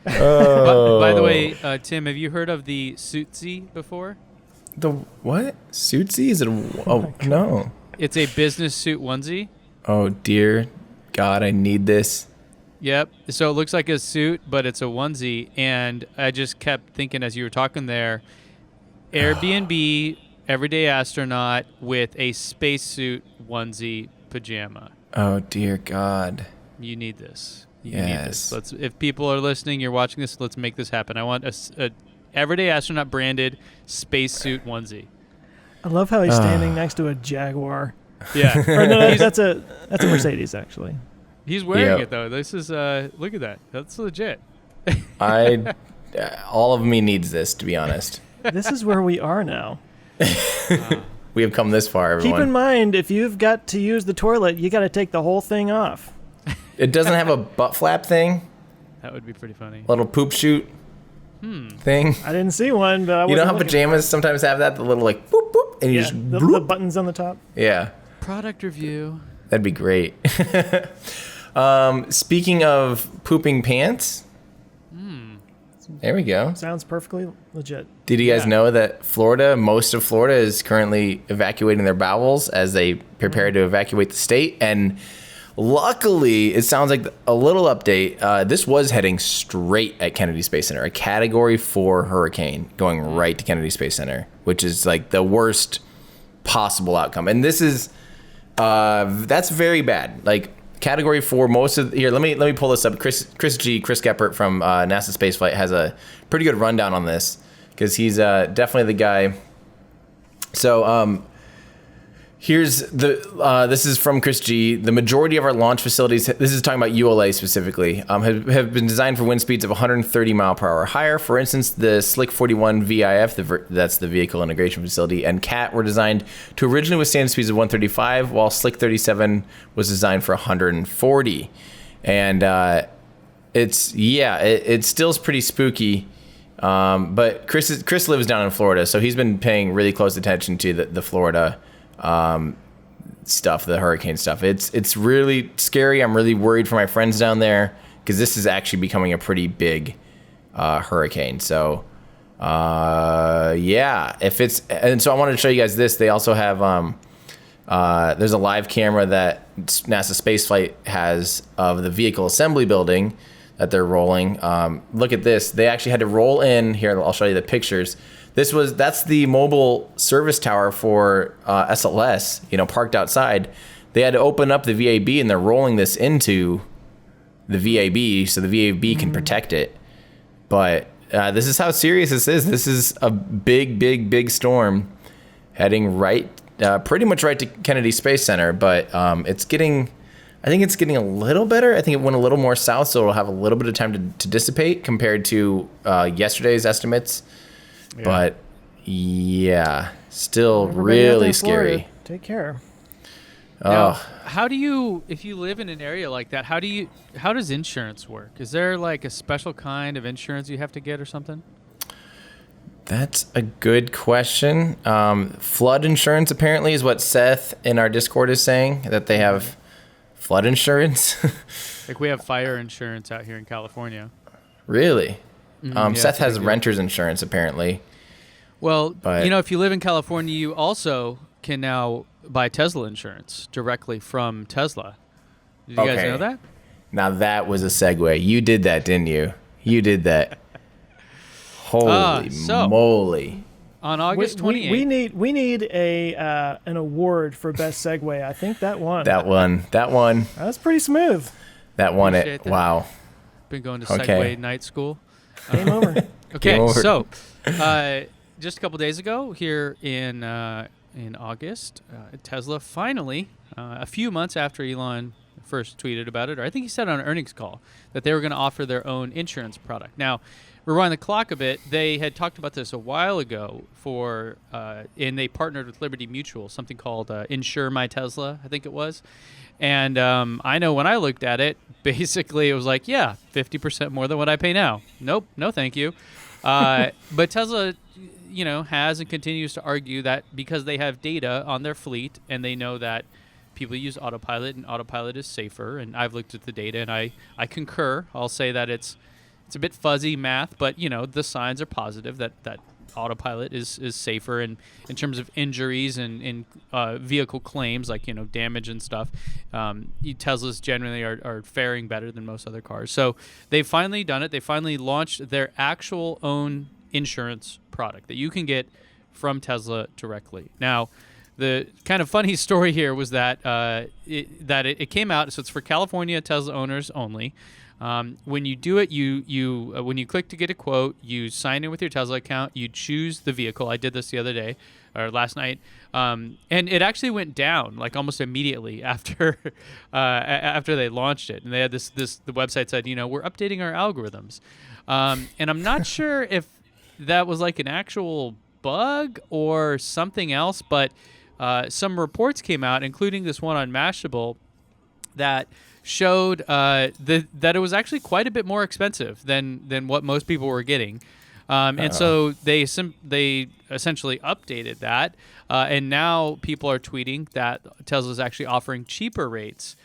By the way, Tim, have you heard of the Suitsy before? The what? Suitsy? Is it no. It's a business suit onesie. Oh, dear God, I need this. Yep. So it looks like a suit, but it's a onesie. And I just kept thinking as you were talking there, Airbnb, everyday astronaut with a spacesuit onesie pajama. Oh, dear God. You need this. You Yes. need this. If people are listening, you're watching this, let's make this happen. I want a everyday astronaut branded spacesuit onesie. I love how he's standing next to a Jaguar. Yeah. Or no, that's a Mercedes, actually. He's wearing it, though. This is, look at that. That's legit. All of me needs this, to be honest. This is where we are now. We have come this far, everyone. Keep in mind, if you've got to use the toilet, you got to take the whole thing off. It doesn't have a butt flap thing? That would be pretty funny. Little poop chute thing? I didn't see one, but I wasn't You know how looking. Pajamas sometimes have that? The little, like, boop, boop, and you just the bloop. buttons on the top. Yeah. Product review. That'd be great. Speaking of pooping pants, there we go. Sounds perfectly legit. Did you guys know that most of Florida is currently evacuating their bowels as they prepare to evacuate the state? And luckily, it sounds like a little update. This was heading straight at Kennedy Space Center, a Category 4 hurricane going right to Kennedy Space Center, which is like the worst possible outcome. And this is, that's very bad. Like Category 4, here, let me pull this up. Chris Geppert from NASA Spaceflight has a pretty good rundown on this because he's definitely the guy. So here's this is from Chris G. The majority of our launch facilities, this is talking about ULA specifically, have been designed for wind speeds of 130 mile per hour or higher. For instance, the Slick 41 VIF, that's the Vehicle Integration Facility, and CAT were designed to originally withstand speeds of 135, while Slick 37 was designed for 140. And it still is pretty spooky. But Chris lives down in Florida, so he's been paying really close attention to the Florida stuff, the hurricane stuff. It's really scary. I'm really worried for my friends down there because this is actually becoming a pretty big hurricane. So and so I wanted to show you guys this. They also have there's a live camera that NASA Spaceflight has of the vehicle assembly building that they're rolling. Look at this. They actually had to roll in here. I'll show you the pictures. That's the mobile service tower for SLS, parked outside. They had to open up the VAB and they're rolling this into the VAB so the VAB can protect it. But this is how serious this is. This is a big, big, big storm heading pretty much right to Kennedy Space Center. But I think it's getting a little better. I think it went a little more south, so it'll have a little bit of time to dissipate compared to yesterday's estimates. Yeah. But still really scary. Take care. Now, how do you, if you live in an area like that, how does insurance work? Is there like a special kind of insurance you have to get or something? That's a good question. Flood insurance apparently is what Seth in our Discord is saying, that they have flood insurance. Like we have fire insurance out here in California. Really? Yeah, Seth has renter's insurance apparently. Well, if you live in California, you also can now buy Tesla insurance directly from Tesla. Did you guys know that? Now that was a segue. You did that, didn't you? You did that. Holy moly. On August 28th. We need an award for best segue. I think that won. That one. That was pretty smooth. That won it. That. Wow. Been going to Segway night school. Game over. Okay, Game over. So just a couple days ago here in August, Tesla finally, a few months after Elon first tweeted about it, or I think he said on an earnings call, that they were going to offer their own insurance product. Now, rewind the clock a bit. They had talked about this a while ago and they partnered with Liberty Mutual, something called Insure My Tesla, I think it was. And I know when I looked at it, basically it was like, 50% more than what I pay now. Nope, no thank you. But Tesla has and continues to argue that because they have data on their fleet and they know that people use autopilot and autopilot is safer, and I've looked at the data and I concur. I'll say that it's a bit fuzzy math, but the signs are positive that autopilot is safer, and in terms of injuries and vehicle claims like damage and stuff, Teslas generally are faring better than most other cars. So they've finally done it. They finally launched their actual own insurance product that you can get from Tesla directly. Now, the kind of funny story here was that it came out, so it's for California Tesla owners only. When you do it, when you click to get a quote, you sign in with your Tesla account, you choose the vehicle. I did this the other day, or last night, and it actually went down like almost immediately after they launched it. And they had the website said, we're updating our algorithms, and I'm not sure if that was like an actual bug or something else, but some reports came out, including this one on Mashable, that showed that it was actually quite a bit more expensive than what most people were getting, and so they essentially updated that, and now people are tweeting that Tesla is actually offering cheaper rates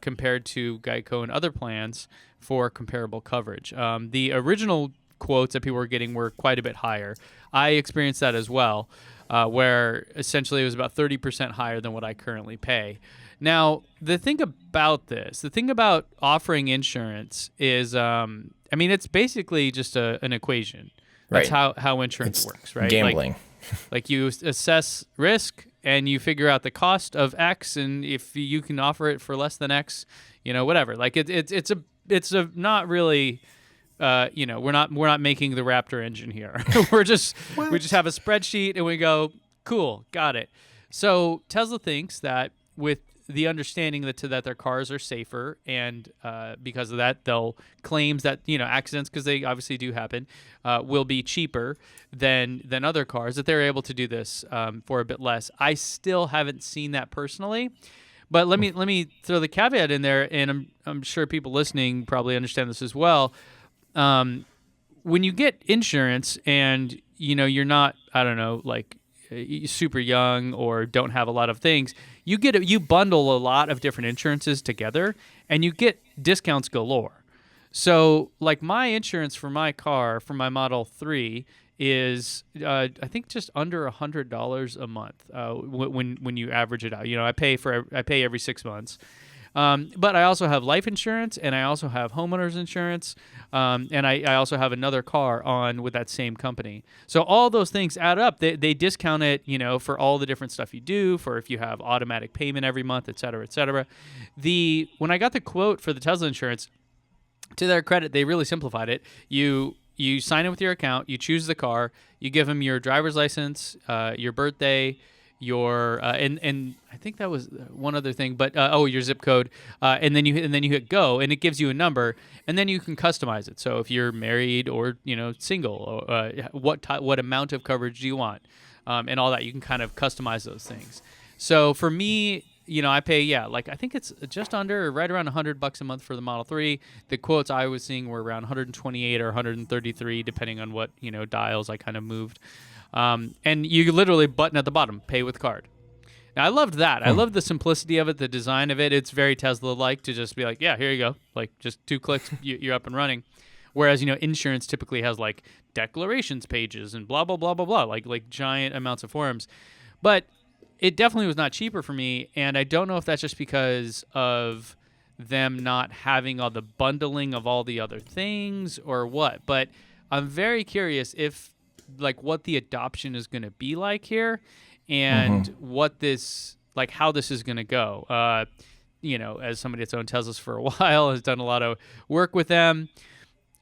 compared to Geico and other plans for comparable coverage. The original quotes that people were getting were quite a bit higher. I experienced that as well, where essentially it was about 30% higher than what I currently pay. Now, the thing about offering insurance is, it's basically just an equation. That's how insurance works, right? Gambling. Like you assess risk and you figure out the cost of X, and if you can offer it for less than X, whatever. Like it's a not really. We're not making the Raptor engine here. We just have a spreadsheet and we go, cool, got it. So Tesla thinks that with the understanding that their cars are safer, and because of that, they'll claims that accidents, because they obviously do happen, will be cheaper than other cars, that they're able to do this for a bit less. I still haven't seen that personally. But let me throw the caveat in there, and I'm sure people listening probably understand this as well. When you get insurance and you're not, I don't know, like super young or don't have a lot of things, you bundle a lot of different insurances together and you get discounts galore. So like my insurance for my car, for my Model 3, is I think just under $100 a month when you average it out. I pay every 6 months. But I also have life insurance, and I also have homeowners insurance, and I also have another car on with that same company. So all those things add up. They discount it, for all the different stuff you do, for if you have automatic payment every month, et cetera, et cetera. When I got the quote for the Tesla insurance, to their credit, they really simplified it. You sign in with your account, you choose the car, you give them your driver's license, your birthday, your and I think that was one other thing, but your zip code, and then you hit go, and it gives you a number, and then you can customize it. So if you're married or single, what amount of coverage do you want, and all that, you can kind of customize those things. So for me, I pay I think it's just under right around $100 a month for the Model 3. The quotes I was seeing were around 128 or 133, depending on what dials I kind of moved. And you literally button at the bottom, pay with card. Now, I loved that. I loved the simplicity of it, the design of it. It's very Tesla-like to just be like, yeah, here you go. Like just 2 clicks, you're up and running. Whereas, insurance typically has like declarations pages and blah, blah, blah, blah, blah, like giant amounts of forms. But it definitely was not cheaper for me. And I don't know if that's just because of them not having all the bundling of all the other things or what. But I'm very curious what the adoption is going to be like here, and what this, how this is going to go. As somebody that's owned Teslas for a while, has done a lot of work with them,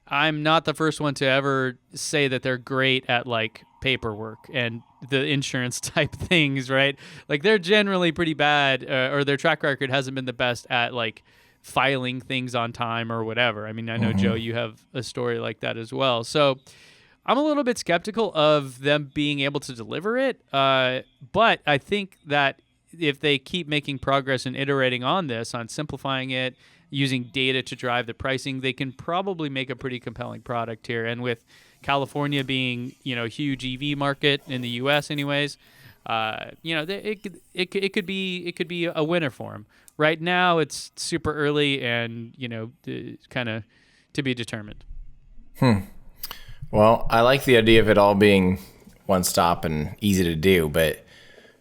I'm not the first one to ever say that they're great at paperwork and the insurance type things, right? They're generally pretty bad, or their track record hasn't been the best at filing things on time or whatever. I mean, I know Joe, you have a story like that as well. So I'm a little bit skeptical of them being able to deliver it, but I think that if they keep making progress and iterating on this, on simplifying it, using data to drive the pricing, they can probably make a pretty compelling product here. And with California being, a huge EV market in the U.S. anyways, it could be a winner for them. Right now, it's super early and, kind of to be determined. Well, I like the idea of it all being one stop and easy to do, but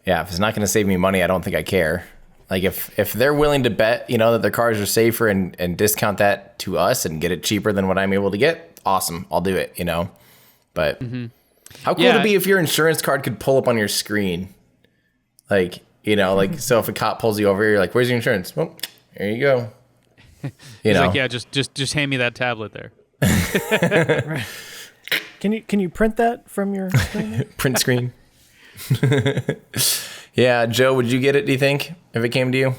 yeah, if it's not going to save me money, I don't think I care. Like if they're willing to bet, that their cars are safer and discount that to us and get it cheaper than what I'm able to get, awesome, I'll do it, But how cool would it be if your insurance card could pull up on your screen? Like, so if a cop pulls you over, you're like, where's your insurance? Well, here you go. He's like, yeah, just hand me that tablet there. Right. Can you print that from your screen? Print screen. Yeah, Joe, would you get it, do you think, if it came to you?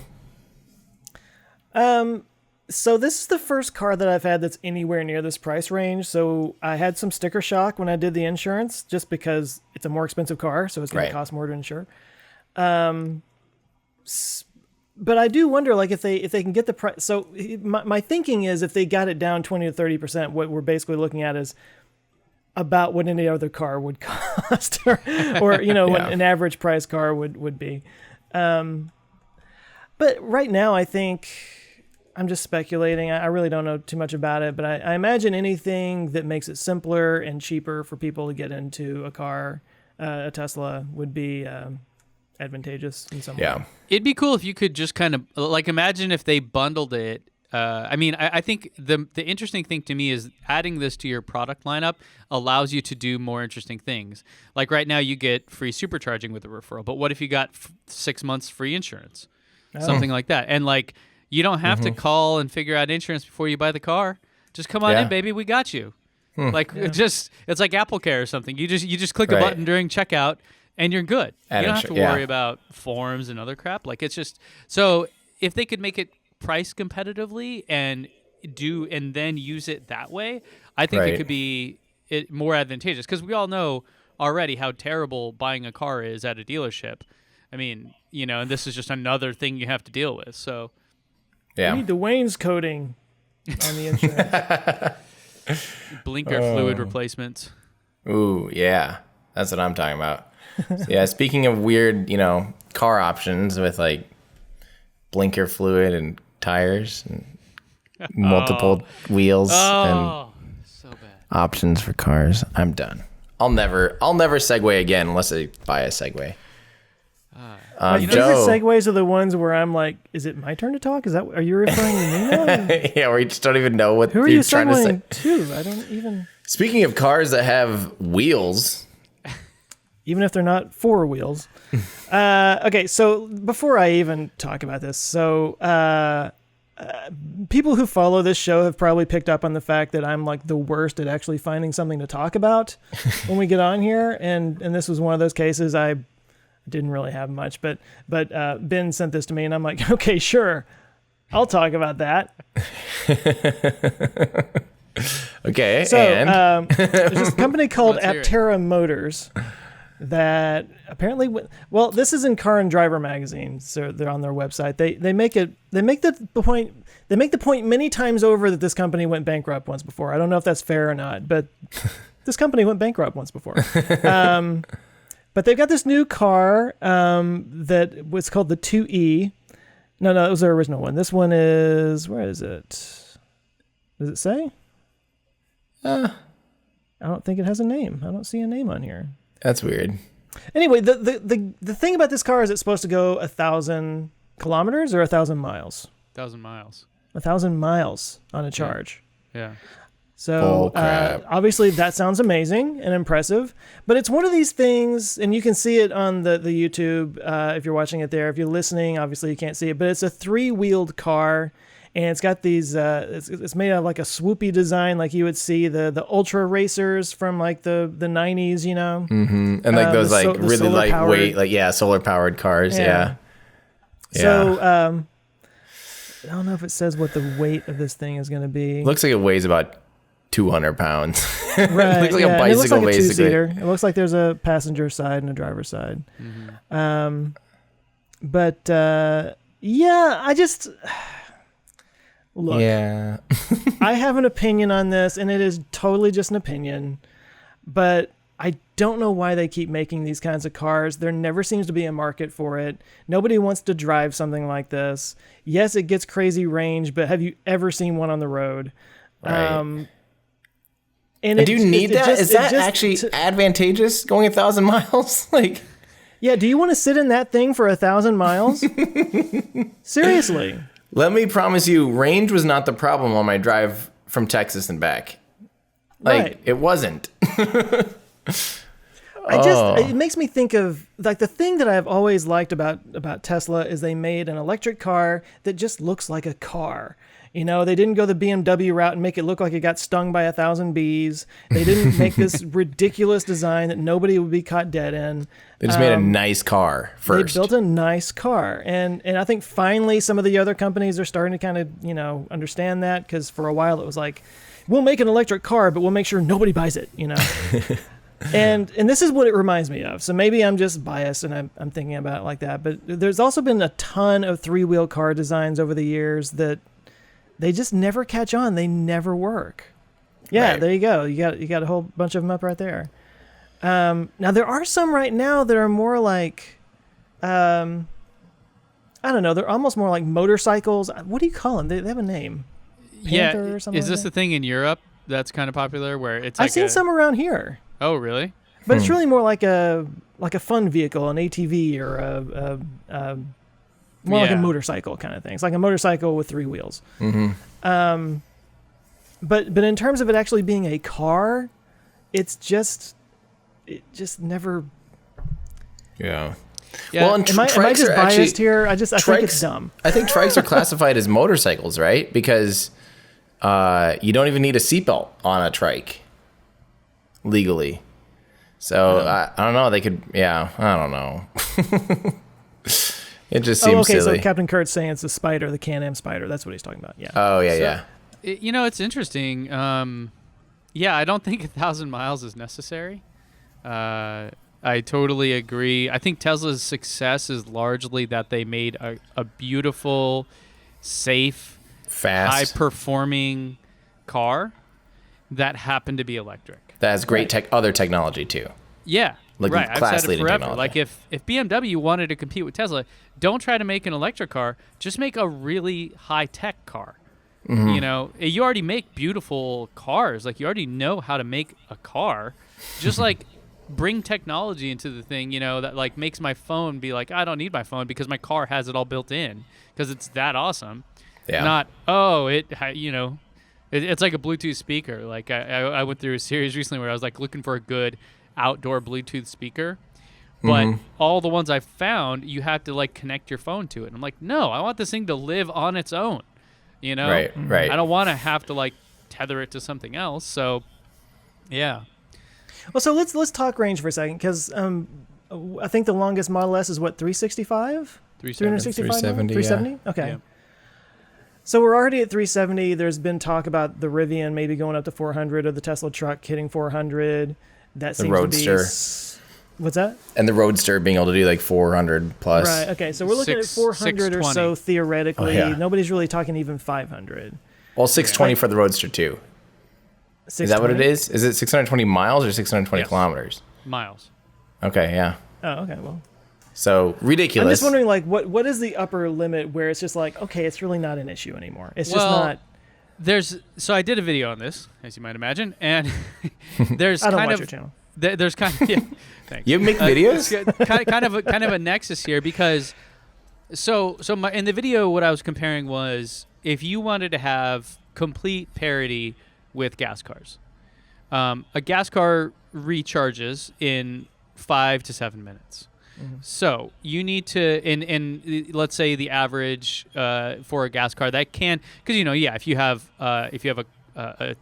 So this is the first car that I've had that's anywhere near this price range. So I had some sticker shock when I did the insurance, just because it's a more expensive car, so it's going to cost more to insure. But I do wonder, like, if they can get the price. So my thinking is, if they got it down 20 to 30%, what we're basically looking at is about what any other car would cost, or what an average price car would be. But right now, I think I'm just speculating. I really don't know too much about it, but I imagine anything that makes it simpler and cheaper for people to get into a car, a Tesla, would be advantageous in some way. It'd be cool if you could just kind of, like, imagine if they bundled it. I think the interesting thing to me is adding this to your product lineup allows you to do more interesting things. Like right now, you get free supercharging with a referral, but what if you got 6 months free insurance? Something like that. And like, you don't have to call and figure out insurance before you buy the car. Just come on in, baby. We got you. It's like Apple Care or something. You just click a button during checkout and you're good. You don't have to worry about forms and other crap. Like, it's just, so if they could make it price competitively and then use it that way, I think it could be more advantageous, because we all know already how terrible buying a car is at a dealership. I mean, and this is just another thing you have to deal with. So we need the wainscoting on the insurance. Blinker fluid replacements. Ooh, yeah. That's what I'm talking about. So, yeah, speaking of weird, car options with like blinker fluid and tires and multiple wheels and so bad options for cars, I'm done. I'll never segue again unless I buy a Segway. My favorite segues are the ones where I'm like, is it my turn to talk? Are you referring to me now? Yeah, where you just don't even know what Who are you trying to say. To? I don't even. Speaking of cars that have wheels, even if they're not four wheels. Okay, so before I even talk about this, people who follow this show have probably picked up on the fact that I'm like the worst at actually finding something to talk about when we get on here, and this was one of those cases. I didn't really have much, but Ben sent this to me, and I'm like, okay, sure, I'll talk about that. Okay, so and there's this company called Aptera Motors that apparently, well, this is in Car and Driver magazine, so they're on their website. They make the point many times over that this company went bankrupt once before. I don't know if that's fair or not, but this company went bankrupt once before. But they've got this new car that was called the 2E. No, that was their original one. This one is, where is it? Does it say? I don't think it has a name. I don't see a name on here. That's weird. Anyway, the thing about this car is it's supposed to go 1,000 kilometers or 1,000 miles? 1,000 miles. 1,000 miles on a charge. Yeah. So obviously that sounds amazing and impressive, but it's one of these things, and you can see it on the YouTube if you're watching it there. If you're listening, obviously you can't see it, but it's a 3-wheeled car, and it's got these, it's made out of like a swoopy design, like you would see the ultra racers from like the 90s, you know? Mm-hmm. And like those like really lightweight, like, solar powered cars. Yeah. So, I don't know if it says what the weight of this thing is going to be. Looks like it weighs about 200 pounds. Right. Looks like a bicycle, it looks like basically. A 2-seater. It looks like there's a passenger side and a driver's side. Mm-hmm. I just... Look, yeah. I have an opinion on this, and it is totally just an opinion. But I don't know why they keep making these kinds of cars. There never seems to be a market for it. Nobody wants to drive something like this. Yes, it gets crazy range, but have you ever seen one on the road? Right. And do you need that? Is that actually advantageous going 1,000 miles? Like, yeah, do you want to sit in that thing for 1,000 miles? Seriously. Let me promise you, range was not the problem on my drive from Texas and back. Like, right. It wasn't. It makes me think of, like, the thing that I've always liked about Tesla is they made an electric car that just looks like a car. You know, they didn't go the BMW route and make it look like it got stung by 1,000 bees. They didn't make this ridiculous design that nobody would be caught dead in. They just made a nice car first. They built a nice car. And I think finally some of the other companies are starting to kind of, you know, understand that, because for a while it was like, we'll make an electric car, but we'll make sure nobody buys it, you know. And this is what it reminds me of. So maybe I'm just biased and I'm thinking about it like that. But there's also been a ton of three-wheel car designs over the years that they just never catch on. They never work. Yeah, right. There you go. You got a whole bunch of them up right there. Now there are some right now that are more like, I don't know. They're almost more like motorcycles. What do you call them? They have a name. Panther or something. Is this like the thing in Europe that's kind of popular where it's? I've seen some around here. Oh, really? But it's really more like a fun vehicle, an ATV, or more like a motorcycle kind of thing. It's like a motorcycle with three wheels. Mm-hmm. But in terms of it actually being a car, it just never. Yeah. Well, and am I just biased here? I think it's dumb. I think trikes are classified as motorcycles, right? Because you don't even need a seatbelt on a trike legally. So I don't know. They could. Yeah, I don't know. It just seems silly. So Captain Kurt's saying it's the Spider, the Can-Am Spider. That's what he's talking about. Yeah. Oh yeah, You know, it's interesting. Yeah, I don't think 1,000 miles is necessary. I totally agree. I think Tesla's success is largely that they made a beautiful, safe, fast, high-performing car that happened to be electric. That has great other technology too. Yeah. Like right, I've said it forever. Technology. Like if BMW wanted to compete with Tesla, don't try to make an electric car. Just make a really high-tech car. Mm-hmm. You know, you already make beautiful cars. Like you already know how to make a car. Just like bring technology into the thing. You know, that like makes my phone be like, I don't need my phone because my car has it all built in because it's that awesome. Yeah. Not it's like a Bluetooth speaker. Like I went through a series recently where I was like looking for a good outdoor Bluetooth speaker, but all the ones I've found, you have to like connect your phone to it. And I'm like, no, I want this thing to live on its own. You know, right. I don't want to have to like tether it to something else. So, yeah. Well, so let's talk range for a second, because I think the longest Model S is what, 365? 370. 370. Yeah. Okay. Yeah. So we're already at 370. There's been talk about the Rivian maybe going up to 400, or the Tesla truck hitting 400. That seems Roadster. To be. What's that? And the Roadster being able to do like 400 plus. Right. Okay. So we're looking at 400 or so theoretically. Oh, yeah. Nobody's really talking even 500. Well, 620 for the Roadster too. Is that what it is? Is it 620 miles or 620 kilometers? Miles. Okay. Yeah. Oh, okay. Well. So ridiculous. I'm just wondering, like, what is the upper limit where it's just like, okay, it's really not an issue anymore. It's just not. So I did a video on this, as you might imagine, and there's I don't watch your channel. There's kind of thanks. You make videos? kind of a nexus here, because in the video what I was comparing was if you wanted to have complete parity with gas cars, a gas car recharges in 5 to 7 minutes. Mm-hmm. So you need to, in let's say the average for a gas car that can, because if you have a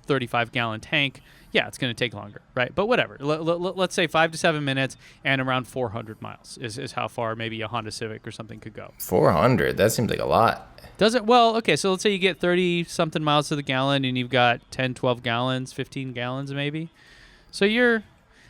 35-gallon tank, it's going to take longer, right? But whatever. Let's say 5 to 7 minutes and around 400 miles is how far maybe a Honda Civic or something could go. 400? That seems like a lot. Does it? Well, okay. So let's say you get 30-something miles to the gallon and you've got 10, 12 gallons, 15 gallons maybe. So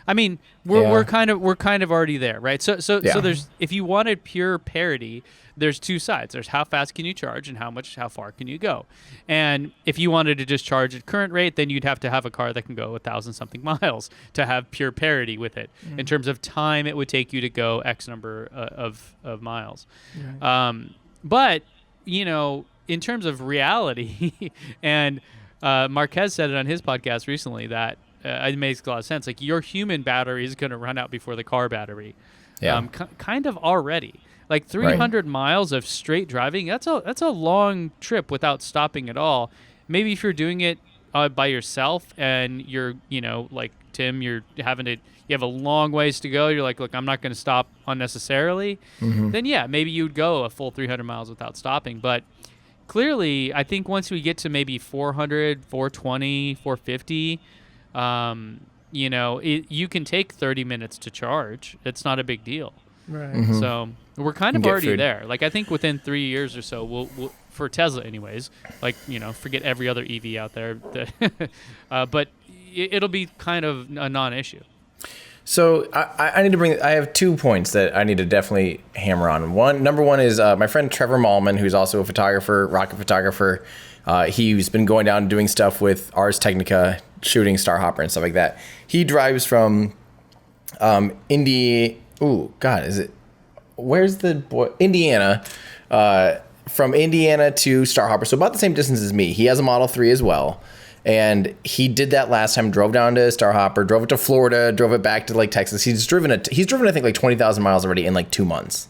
I mean, we're kind of already there, right? So there's, if you wanted pure parity, there's two sides. There's how fast can you charge and how far can you go. And if you wanted to just charge at current rate, then you'd have to have a car that can go 1,000-something miles to have pure parity with it in terms of time it would take you to go X number of miles. Right. But in terms of reality, and Marquez said it on his podcast recently that it makes a lot of sense. Like, your human battery is going to run out before the car battery. Yeah. Kind of already. Like 300 miles of straight driving, that's a long trip without stopping at all. Maybe if you're doing it by yourself and you're, like Tim, you have a long ways to go. You're like, look, I'm not going to stop unnecessarily. Then yeah, maybe you'd go a full 300 miles without stopping. But clearly, I think once we get to maybe 400, 420, 450, you can take 30 minutes to charge. It's not a big deal. Right. So we're kind of already there. Like, I think within 3 years or so, we'll for Tesla anyways, like, forget every other EV out there, but it'll be kind of a non-issue. So I need to I have 2 points that I need to definitely hammer on. Number one is my friend Trevor Mallman, who's also a photographer, rocket photographer. He's been going down and doing stuff with Ars Technica, shooting StarHopper and stuff like that. He drives from Indiana, from Indiana to StarHopper. So about the same distance as me. He has a Model 3 as well. And he did that last time, drove down to StarHopper, drove it to Florida, drove it back to like Texas. He's driven, I think, like 20,000 miles already in like 2 months.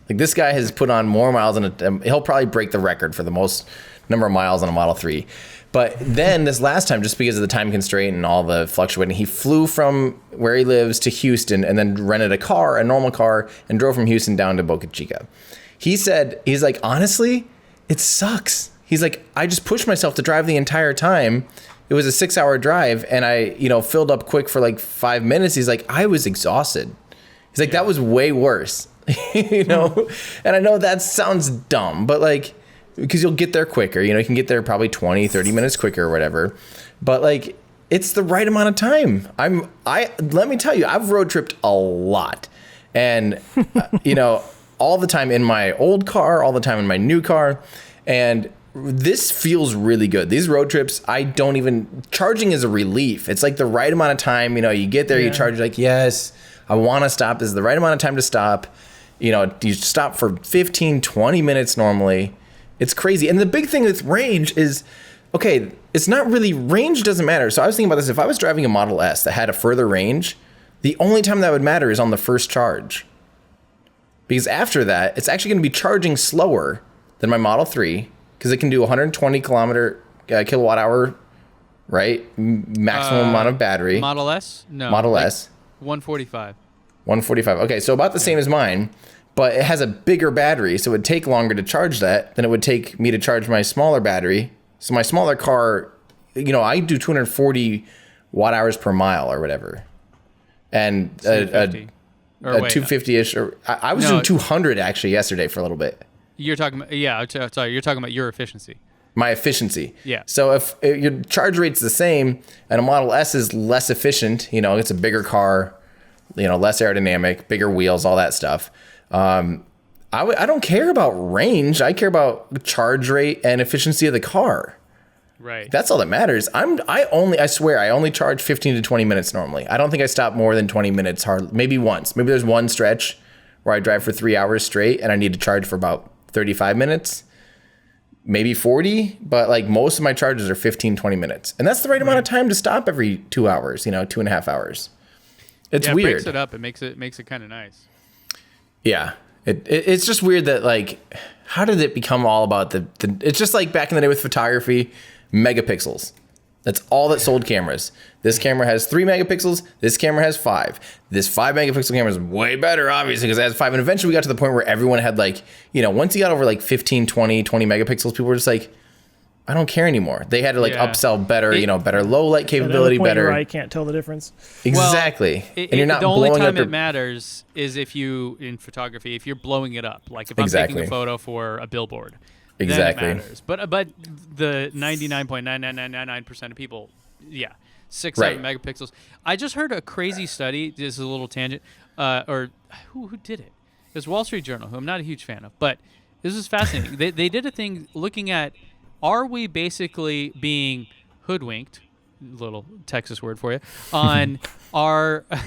Like, this guy has put on more miles than he'll probably break the record for the most number of miles on a Model 3. But then this last time, just because of the time constraint and all the fluctuating, he flew from where he lives to Houston and then rented a normal car, and drove from Houston down to Boca Chica. He's like, honestly, it sucks. He's like, I just pushed myself to drive the entire time. It was a 6-hour drive, and I, filled up quick for like 5 minutes. He's like, I was exhausted. He's like, that was way worse, And I know that sounds dumb, but like, because you'll get there quicker, you can get there probably 20, 30 minutes quicker or whatever. But like, it's the right amount of time. Let me tell you, I've road tripped a lot, and all the time in my old car, all the time in my new car. And this feels really good. These road trips, charging is a relief. It's like the right amount of time, you get there, you charge, you're like, yes, I want to stop. This is the right amount of time to stop. You stop for 15, 20 minutes normally. It's crazy. And the big thing with range is, okay, it's not really, range doesn't matter. So I was thinking about this. If I was driving a Model S that had a further range, the only time that would matter is on the first charge. Because after that, it's actually going to be charging slower than my Model 3, because it can do 120 kilowatt hour, right? Maximum amount of battery. Model S? No. Model S. 145. 145. Okay, so about the same as mine, but it has a bigger battery, so it would take longer to charge that than it would take me to charge my smaller battery. So my smaller car, I do 240 watt hours per mile or whatever. And a 250-ish, or I was doing 200 actually yesterday for a little bit. You're talking about, sorry, you're talking about your efficiency. My efficiency. Yeah. So if your charge rate's the same and a Model S is less efficient, it's a bigger car, less aerodynamic, bigger wheels, all that stuff. I don't care about range. I care about charge rate and efficiency of the car. Right. That's all that matters. I swear, I only charge 15 to 20 minutes normally. I don't think I stop more than 20 minutes maybe once. Maybe there's one stretch where I drive for 3 hours straight and I need to charge for about 35 minutes, maybe 40, but like most of my charges are 15, 20 minutes. And that's the right amount of time to stop every 2 hours, 2.5 hours. It's weird. It breaks it up. It makes it kind of nice. Yeah. It's just weird that, like, how did it become all about it's just like back in the day with photography, megapixels. That's all that sold cameras. This camera has 3 megapixels. This camera has 5. This 5 megapixel camera is way better, obviously, because it has 5. And eventually we got to the point where everyone had, like, once you got over like 15, 20 megapixels, people were just like, I don't care anymore. They had to upsell better, better low light capability, better. I can't tell the difference. Exactly. Well, and you're not the only time it matters is if in photography, if you're blowing it up. Like if I'm taking a photo for a billboard. Exactly. Then it matters. But the 99.99999% of people, yeah. 6, 7 megapixels. I just heard a crazy study. This is a little tangent. Or who did it? It was Wall Street Journal, who I'm not a huge fan of. But this is fascinating. They did a thing looking at, are we basically being hoodwinked, little Texas word for you, on our, I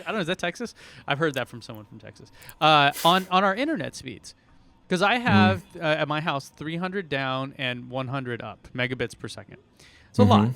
don't know, is that Texas? I've heard that from someone from Texas. On our internet speeds. Because I have, at my house, 300 down and 100 up megabits per second. It's a lot.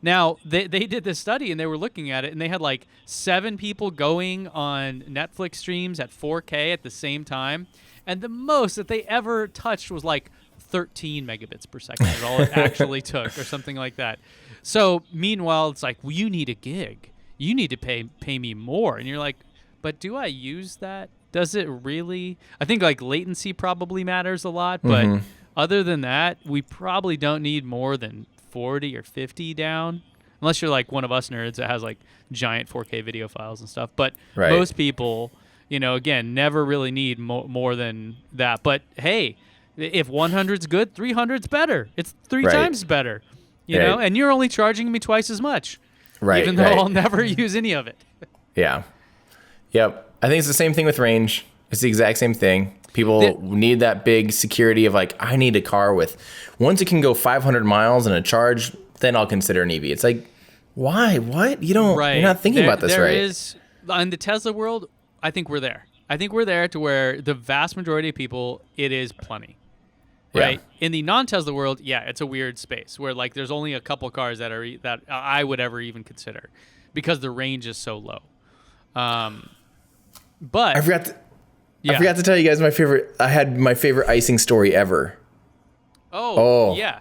Now, they did this study, and they were looking at it, and they had like 7 people going on Netflix streams at 4K at the same time, and the most that they ever touched was like 13 megabits per second is all it actually took, or something like that. So, meanwhile, it's like, well, you need a gig. You need to pay me more. And you're like, but do I use that? Does it really? I think like latency probably matters a lot, but other than that, we probably don't need more than 40 or 50 down, unless you're like one of us nerds that has like giant 4K video files and stuff. But most people, again, never really need more than that. But hey, if 100's good, 300's better. It's 3 times better, you know, and you're only charging me twice as much, even though I'll never use any of it. Yeah. Yep. I think it's the same thing with range. It's the exact same thing. People need that big security of like, I need a car with, once it can go 500 miles in a charge, then I'll consider an EV. It's like, why? What? You're not thinking about this, right? In the Tesla world, I think we're there. I think we're there to where the vast majority of people, it is plenty. Right? Yeah. In the non-Tesla world, it's a weird space where like there's only a couple cars that I would ever even consider because the range is so low. But I forgot to tell you guys I had my favorite icing story ever. Oh. Yeah.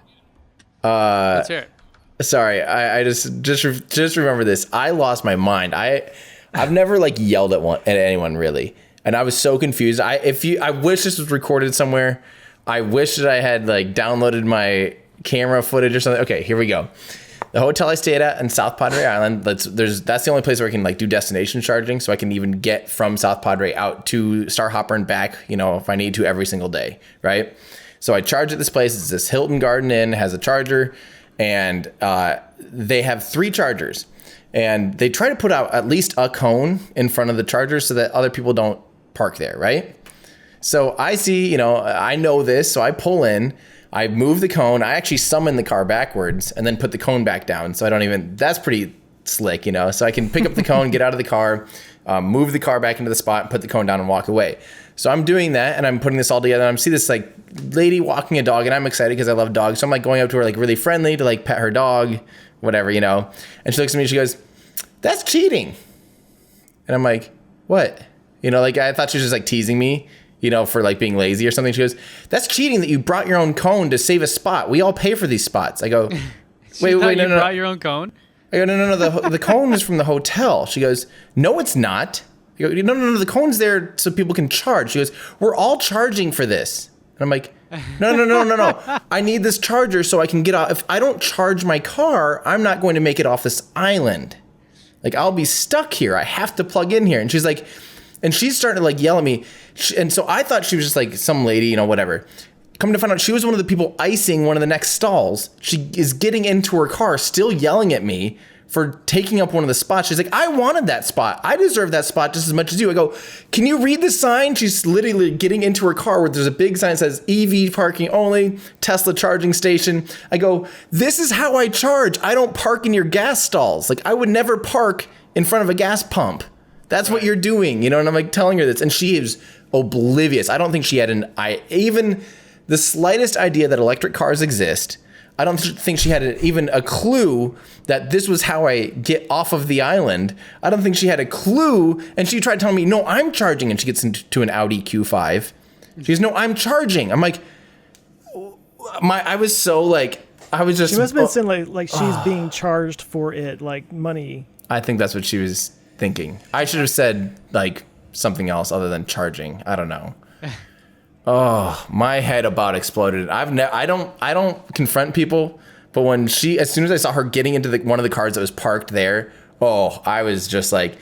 Let's hear it. Sorry, I just remember this. I lost my mind. I've never like yelled at anyone really, and I was so confused. I wish this was recorded somewhere. I wish that I had like downloaded my camera footage or something. Okay, here we go. The hotel I stayed at in South Padre Island, that's the only place where I can like do destination charging, so I can even get from South Padre out to StarHopper and back, if I need to every single day, right? So I charge at this place. It's this Hilton Garden Inn, has a charger, and they have 3 chargers. And they try to put out at least a cone in front of the charger so that other people don't park there, right? So I see, I know this, so I pull in. I move the cone. I actually summon the car backwards and then put the cone back down. So that's pretty slick, So I can pick up the cone, get out of the car, move the car back into the spot, put the cone down and walk away. So I'm doing that and I'm putting this all together. And I see this like lady walking a dog and I'm excited because I love dogs. So I'm like going up to her like really friendly to like pet her dog, whatever, And she looks at me and she goes, "That's cheating." And I'm like, "What?" Like I thought she was just like teasing me. For like being lazy or something. She goes, "That's cheating that you brought your own cone to save a spot. We all pay for these spots." I go, wait, no. You brought your own cone? I go, no, the cone is from the hotel. She goes, "No, it's not." I go, no, the cone's there so people can charge. She goes, "We're all charging for this." And I'm like, no. I need this charger so I can get off. If I don't charge my car, I'm not going to make it off this island. Like I'll be stuck here. I have to plug in here. And she's like, and she's starting to like yell at me. And so I thought she was just like some lady, whatever. Come to find out, she was one of the people icing one of the next stalls. She is getting into her car, still yelling at me for taking up one of the spots. She's like, "I wanted that spot. I deserve that spot just as much as you." I go, "Can you read the sign?" She's literally getting into her car where there's a big sign that says EV parking only, Tesla charging station. I go, "This is how I charge. I don't park in your gas stalls. Like I would never park in front of a gas pump. That's what you're doing." And I'm like telling her this, and she is oblivious. I don't think she had even the slightest idea that electric cars exist. I don't think she had even a clue that this was how I get off of the island. I don't think she had a clue. And she tried telling me, "No, I'm charging." And she gets into an Audi Q5. She goes, "No, I'm charging." I'm like, I was so like, I was just. She must have been saying like she's being charged for it, like money. I think that's what she was thinking. I should have said like something else other than charging. I don't know. Oh, my head about exploded. I don't confront people, but when as soon as I saw her getting into one of the cars that was parked there, I was just like,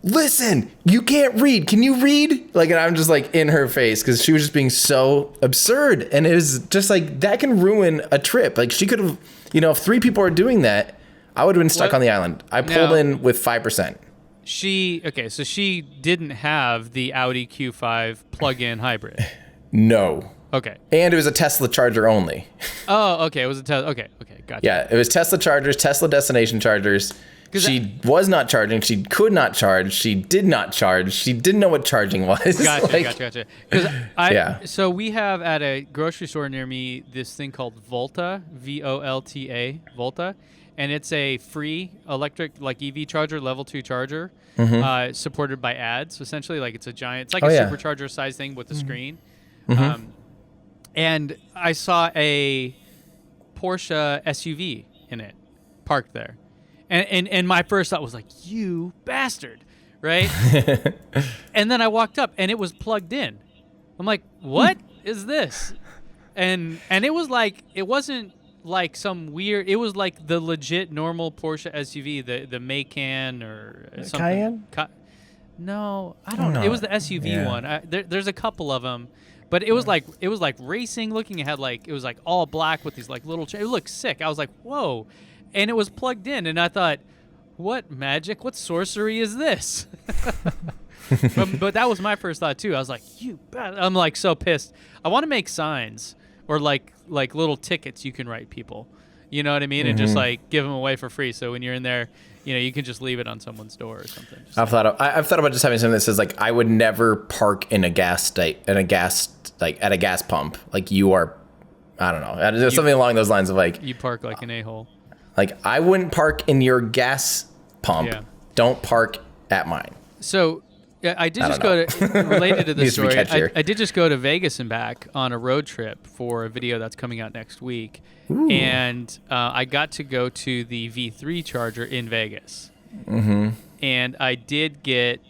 "Listen, you can't read. Can you read?" Like, and I'm just like in her face because she was just being so absurd, and it was just like that can ruin a trip. Like she could have, if 3 people are doing that, I would have been stuck on the island. I pulled in with 5%. So she didn't have the Audi Q5 plug-in hybrid. No. Okay. And it was a Tesla charger only. Oh, okay. It was a Tesla. Okay, gotcha. Yeah, it was Tesla chargers, Tesla destination chargers. She was not charging. She could not charge. She did not charge. She didn't know what charging was. Gotcha. So we have at a grocery store near me this thing called Volta, Volta, Volta, and it's a free electric like EV charger, level 2 charger, supported by ads. So essentially, like it's a supercharger size thing with a screen. And I saw a Porsche SUV in it, parked there. And my first thought was like, you bastard, right? And then I walked up, and it was plugged in. I'm like, what is this? And it was like, it wasn't like some weird, it was like the legit normal Porsche SUV, the Macan or something. Cayenne? No, I don't know. It was the SUV one. There's a couple of them. But it was like racing looking. It had like, it was like all black with these like little, it looked sick. I was like, whoa. And it was plugged in, and I thought, what magic, what sorcery is this? but that was my first thought too. I was like, I'm like so pissed. I want to make signs or like little tickets you can write people. You know what I mean? And just like give them away for free. So when you're in there, you can just leave it on someone's door or something. I've thought about just having something that says like, I would never park in a gas at a gas pump. Like you are, I don't know, something along those lines of like, you park like an a-hole. Like, I wouldn't park in your gas pump. Yeah. Don't park at mine. So, I did just go to, related to this story, I did just go to Vegas and back on a road trip for a video that's coming out next week. Ooh. And I got to go to the V3 charger in Vegas. And I did get...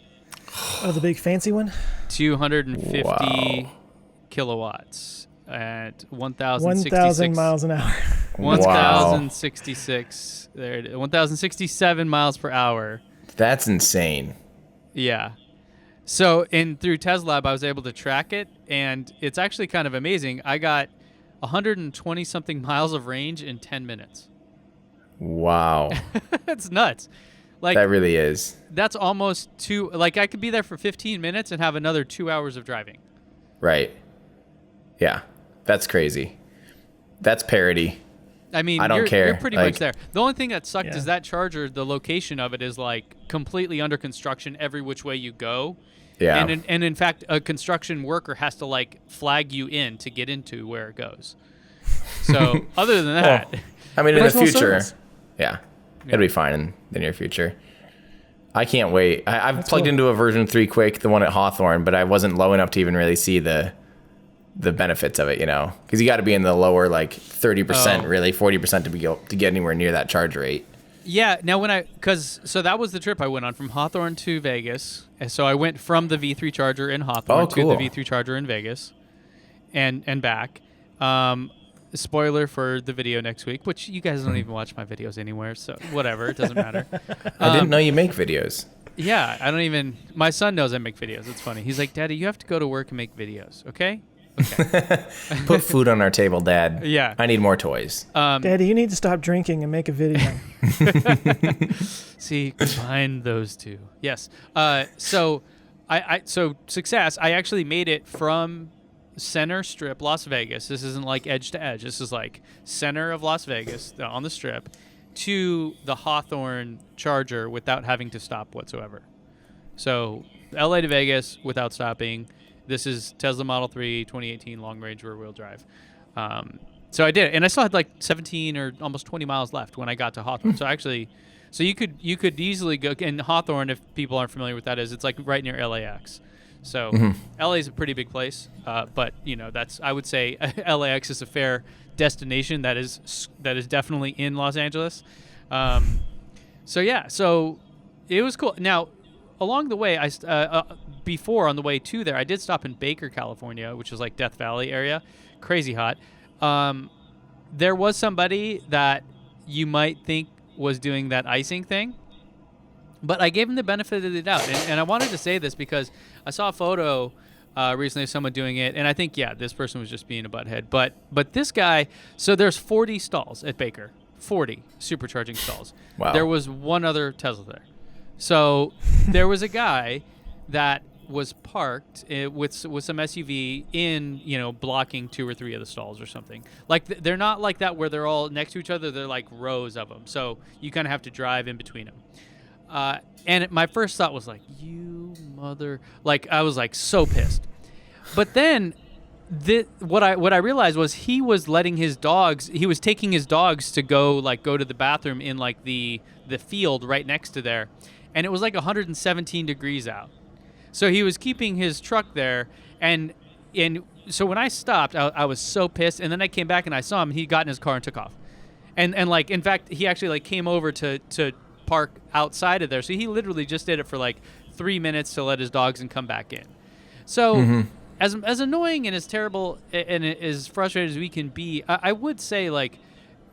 Oh, the big fancy one? 250 kilowatts at 1,066. 1,000 miles an hour. 1,066. There it is. 1,067 miles per hour. That's insane. Yeah. So through Tesla Lab, I was able to track it, and it's actually kind of amazing. I got 120 something miles of range in 10 minutes. Wow. That's nuts. Like that really is. That's almost I could be there for 15 minutes and have another 2 hours of driving. Right. Yeah. That's crazy. That's parity. I mean, I don't care. You're pretty much there. The only thing that sucked is that charger, the location of it is like completely under construction every which way you go. Yeah. And in fact, a construction worker has to like flag you in to get into where it goes. So other than that, I mean, in the future, it'll be fine in the near future. I can't wait. I've plugged into a version 3 Quake, the one at Hawthorne, but I wasn't low enough to even really see the benefits of it, because you got to be in the lower like 30%, really 40% to get anywhere near that charge rate. Yeah. Now so that was the trip I went on from Hawthorne to Vegas. And so I went from the V3 charger in Hawthorne to the V3 charger in Vegas, and back. Spoiler for the video next week, which you guys don't even watch my videos anywhere, so whatever, it doesn't matter. I didn't know you make videos. Yeah, I don't even. My son knows I make videos. It's funny. He's like, "Daddy, you have to go to work and make videos, okay?" Okay. Put food on our table, Dad. Yeah. I need more toys. Daddy, you need to stop drinking and make a video. See, combine those two. Yes. So success. I actually made it from Center Strip, Las Vegas. This isn't like edge to edge. This is like center of Las Vegas on the Strip to the Hawthorne charger without having to stop whatsoever. So LA to Vegas without stopping. This is Tesla Model 3 2018 long range rear wheel drive. So I did it, and I still had like 17 or almost 20 miles left when I got to Hawthorne. So you could easily go. And Hawthorne, if people aren't familiar with that, it's like right near LAX. So LA is a pretty big place, but I would say LAX is a fair destination that is definitely in Los Angeles. So it was cool. Now, along the way, before on the way to there, I did stop in Baker, California, which is like Death Valley area, crazy hot. There was somebody that you might think was doing that icing thing. But I gave him the benefit of the doubt, and I wanted to say this because I saw a photo recently of someone doing it, and I think, this person was just being a butthead. But this guy, so there's 40 stalls at Baker, 40 supercharging stalls. Wow. There was one other Tesla there. So there was a guy that was parked with some SUV in, blocking 2 or 3 of the stalls or something. Like they're not like that where they're all next to each other. They're like rows of them. So you kind of have to drive in between them. And my first thought was like, you mother, like I was like so pissed. But then what I realized was he was letting his dogs, he was taking his dogs to go to the bathroom in like the field right next to there. And it was like 117 degrees out. So he was keeping his truck there, and so when I stopped, I was so pissed. And then I came back and I saw him. He got in his car and took off, and like in fact he actually like came over to park outside of there. So he literally just did it for like 3 minutes to let his dogs and come back in. So as annoying and as terrible and as frustrated as we can be, I would say like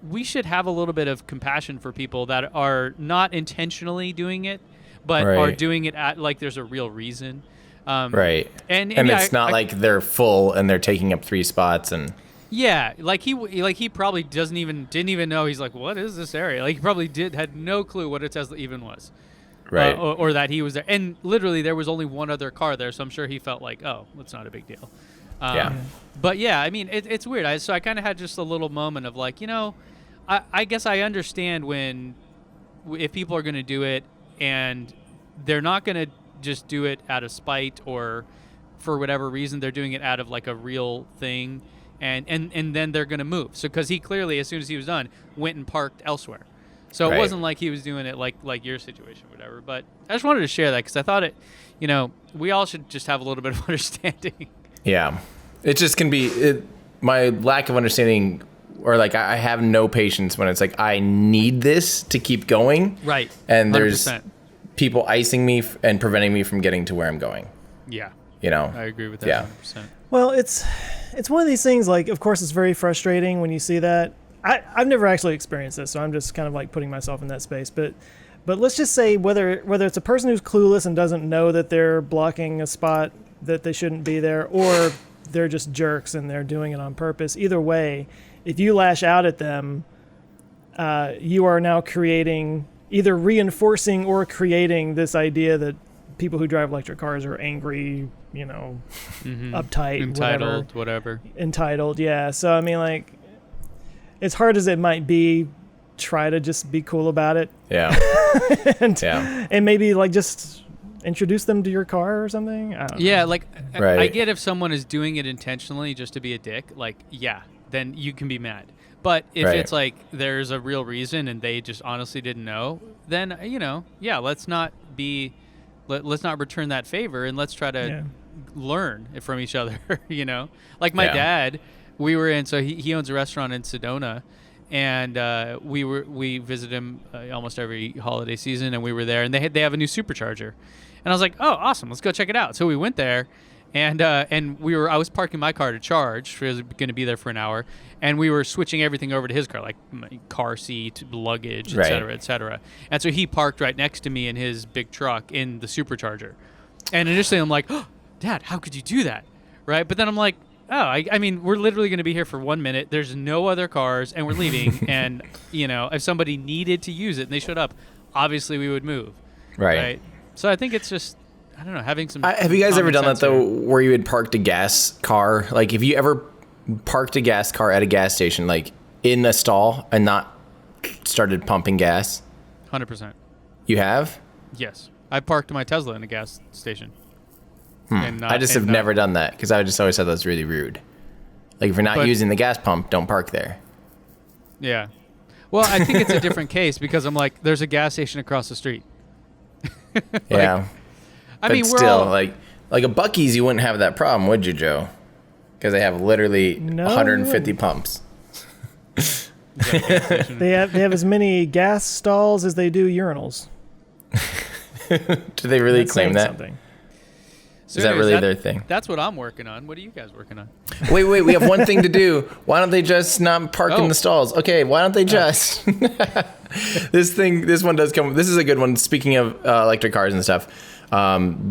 we should have a little bit of compassion for people that are not intentionally doing it, but are doing it at like there's a real reason. Right. And it's not like they're full and they're taking up 3 spots and. Yeah, like he probably didn't even know. He's like, what is this area? Like he probably had no clue what a Tesla even was. Right. Or that he was there. And literally there was only one other car there, so I'm sure he felt like, oh, it's not a big deal. But yeah, I mean, it's weird. So I kind of had just a little moment of like, I guess I understand if people are going to do it and they're not going to just do it out of spite or for whatever reason, they're doing it out of like a real thing. And then they're going to move. So because he clearly, as soon as he was done, went and parked elsewhere. So it wasn't like he was doing it like your situation or whatever. But I just wanted to share that because I thought we all should just have a little bit of understanding. Yeah. It just can be my lack of understanding or like I have no patience when it's like I need this to keep going. Right. And there's 100%. People icing me and preventing me from getting to where I'm going. Yeah. I agree with that 100%. Well, it's one of these things, like, of course, it's very frustrating when you see that. I've never actually experienced this, so I'm just kind of like putting myself in that space. But let's just say whether it's a person who's clueless and doesn't know that they're blocking a spot that they shouldn't be there, or they're just jerks and they're doing it on purpose. Either way, if you lash out at them, you are now either reinforcing or creating this idea that people who drive electric cars are angry, uptight, whatever. Entitled, yeah. So, I mean, like, as hard as it might be, try to just be cool about it. Yeah. And maybe, like, just introduce them to your car or something. I don't know. Like, I get if someone is doing it intentionally just to be a dick, like, then you can be mad. But if it's like there's a real reason and they just honestly didn't know, then, let's not return that favor and let's try to learn from each other, Like my dad, we were in, so he owns a restaurant in Sedona, and we visit him almost every holiday season, and we were there, and they have a new supercharger. And I was like, oh, awesome, let's go check it out. So we went there, and I was parking my car to charge. I was going to be there for an hour, and we were switching everything over to his car, like my car seat, luggage, et cetera, et cetera. And so he parked right next to me in his big truck in the supercharger. And initially I'm like, oh, Dad, how could you do that? Right? But then I'm like, oh, I mean, we're literally going to be here for 1 minute. There's no other cars, and we're leaving. And, if somebody needed to use it and they showed up, obviously we would move. Right? So I think it's just, I don't know, having some. Have you guys ever done that, though, where you had parked a gas car? Like, if you ever parked a gas car at a gas station, like, in a stall and not started pumping gas? 100%. You have? Yes. I parked my Tesla in a gas station. I just have never done that because I just always thought that's really rude. Like, if you're not using the gas pump, don't park there. Yeah. Well, I think it's a different case because I'm like, there's a gas station across the street. Yeah. I mean, we're still, all, like a Buc-ee's, you wouldn't have that problem, would you, Joe? Because they have literally 150 pumps. They have as many gas stalls as they do urinals. Do they really claim that? Something. So is that really their thing? That's what I'm working on. One are you guys working on? Wait, we have one thing to do. Why don't they just not park in the stalls? Okay, why don't they just... This one does come... This is a good one. Speaking of electric cars and stuff,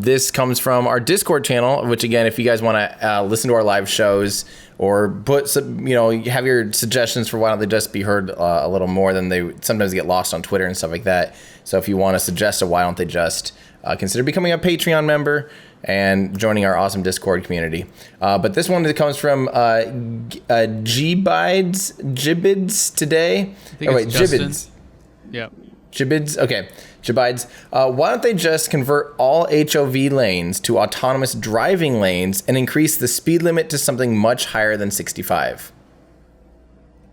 This comes from our Discord channel, which again, if you guys want to listen to our live shows or put some, you have your suggestions for why don't they just be heard a little more than they sometimes get lost on Twitter and stuff like that. So if you want to suggest a why don't they just consider becoming a Patreon member and joining our awesome Discord community. But this one comes from Gibids today. Gibids. Yeah. Gibids. Okay. Jabides, why don't they just convert all HOV lanes to autonomous driving lanes and increase the speed limit to something much higher than 65?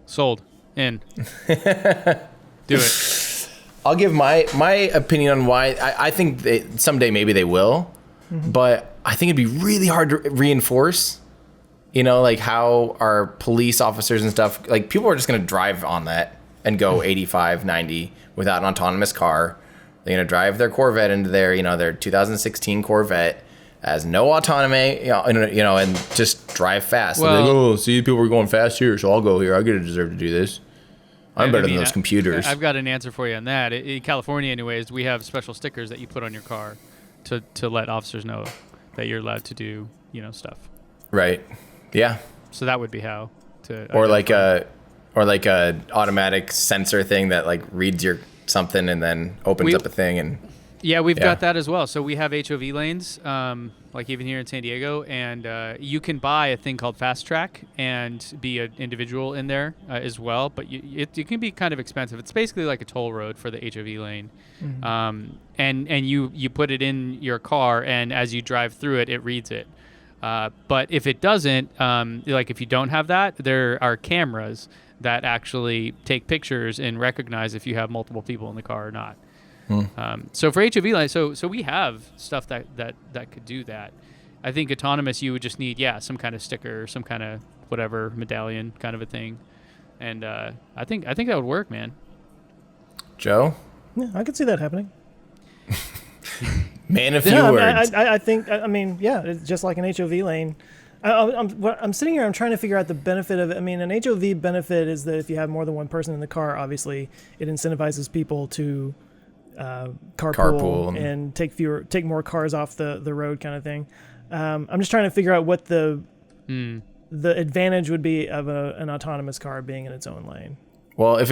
Sold. In. Do it. I'll give my opinion on why. I think someday maybe they will, but I think it'd be really hard to reinforce. Like how our police officers and stuff, like people are just going to drive on that and go 85, 90 without an autonomous car. They're going to drive their Corvette into their 2016 Corvette, has no autonomy, and just drive fast. Well, and they go, see, people are going fast here, so I'll go here. I deserve to do this. I'm better than those computers. I've got an answer for you on that. In California, anyways, we have special stickers that you put on your car to let officers know that you're allowed to do, stuff. Right. Yeah. So that would be how to. Or like a automatic sensor thing that like reads your something and then opens up a thing and. Yeah, we've got that as well. So we have HOV lanes, like even here in San Diego, and you can buy a thing called Fast Track and be an individual in there as well. But it can be kind of expensive. It's basically like a toll road for the HOV lane, and you put it in your car, and as you drive through it, it reads it. But if it doesn't, like if you don't have that, there are cameras that actually take pictures and recognize if you have multiple people in the car or not. So for HOV lines, so we have stuff that could do that. I think autonomous, you would just need some kind of sticker, some kind of whatever medallion kind of a thing, and I think that would work, man. Joe? Yeah, I could see that happening. Man, a few words. I think it's just like an HOV lane. I'm sitting here. I'm trying to figure out the benefit of it. I mean, an HOV benefit is that if you have more than one person in the car, obviously it incentivizes people to carpool and take more cars off the road, kind of thing. I'm just trying to figure out what the advantage would be of an autonomous car being in its own lane. Well, if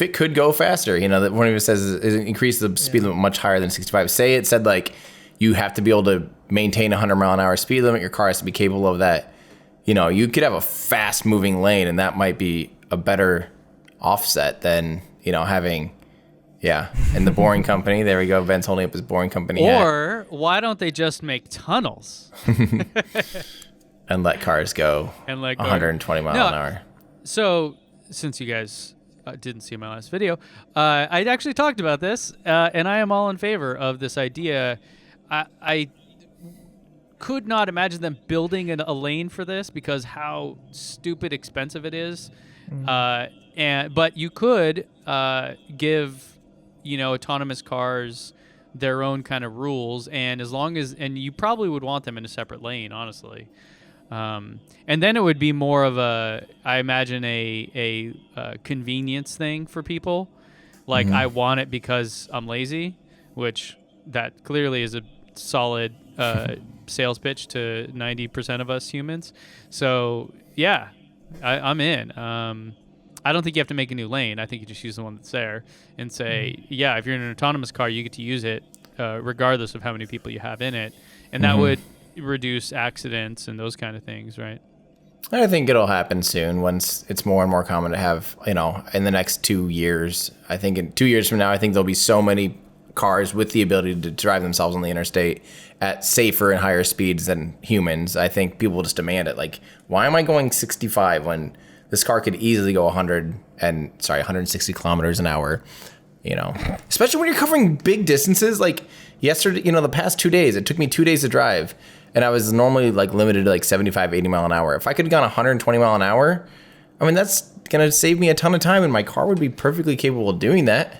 it could go faster, that one of it says is increase the speed limit much higher than 65. Say it said like you have to be able to maintain a 100-mile-an-hour speed limit. Your car has to be capable of that. You could have a fast-moving lane, and that might be a better offset than having. Yeah, and the Boring Company. There we go. Ben's holding up his Boring Company hat. Or why don't they just make tunnels and let cars go 120 miles an hour? So since you guys didn't see my last video, I actually talked about this, and I am all in favor of this idea. I could not imagine them building a lane for this because how stupid expensive it is. But you could give autonomous cars their own kind of rules, and and you probably would want them in a separate lane, honestly. And then it would be more of I imagine a convenience thing for people. Like I want it because I'm lazy, which that clearly is a solid sales pitch to 90% of us humans. So yeah, I'm in. I don't think you have to make a new lane. I think you just use the one that's there and say, if you're in an autonomous car, you get to use it regardless of how many people you have in it. And that would reduce accidents and those kind of things, right? I think it'll happen soon once it's more and more common to have, in the next 2 years. I think in 2 years from now, I think there'll be so many cars with the ability to drive themselves on the interstate at safer and higher speeds than humans. I think people will just demand it. Like, why am I going 65 when this car could easily go 160 kilometers an hour, especially when you're covering big distances. Like yesterday, the past 2 days, it took me 2 days to drive and I was normally like limited to like 75, 80 mile an hour. If I could have gone 120 mile an hour, that's going to save me a ton of time and my car would be perfectly capable of doing that.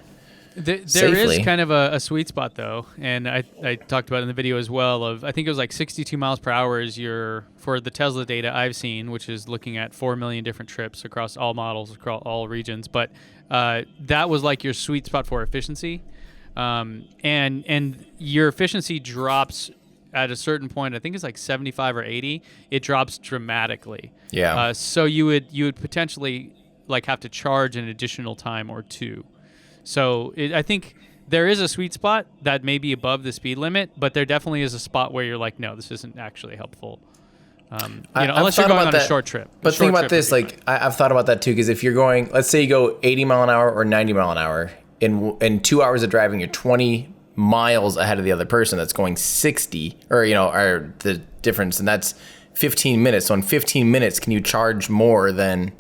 There is kind of a sweet spot, though, and I talked about it in the video as well. I think it was like 62 miles per hour is for the Tesla data I've seen, which is looking at 4 million different trips across all models, across all regions. But that was like your sweet spot for efficiency. And your efficiency drops at a certain point. I think it's like 75 or 80. It drops dramatically. Yeah. So you would potentially like have to charge an additional time or two. So I think there is a sweet spot that may be above the speed limit, but there definitely is a spot where you're like, no, this isn't actually helpful. Unless you're going on a short trip. But think about this, like I've thought about that too, because if you're going, let's say you go 80 mile an hour or 90 mile an hour, in 2 hours of driving, you're 20 miles ahead of the other person that's going 60, or the difference, and that's 15 minutes. So in 15 minutes, can you charge more than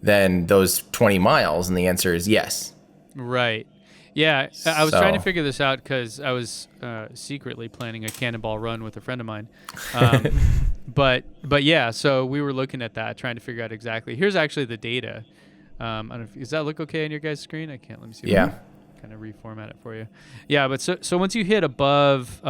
those 20 miles? And the answer is yes. Right. Yeah, I was trying to figure this out because I was secretly planning a cannonball run with a friend of mine. But yeah, so we were looking at that, trying to figure out exactly. Here's actually the data. I don't know does that look okay on your guys' screen? I can't. Let me see. Yeah. Kind of reformat it for you. Yeah, but so once you hit above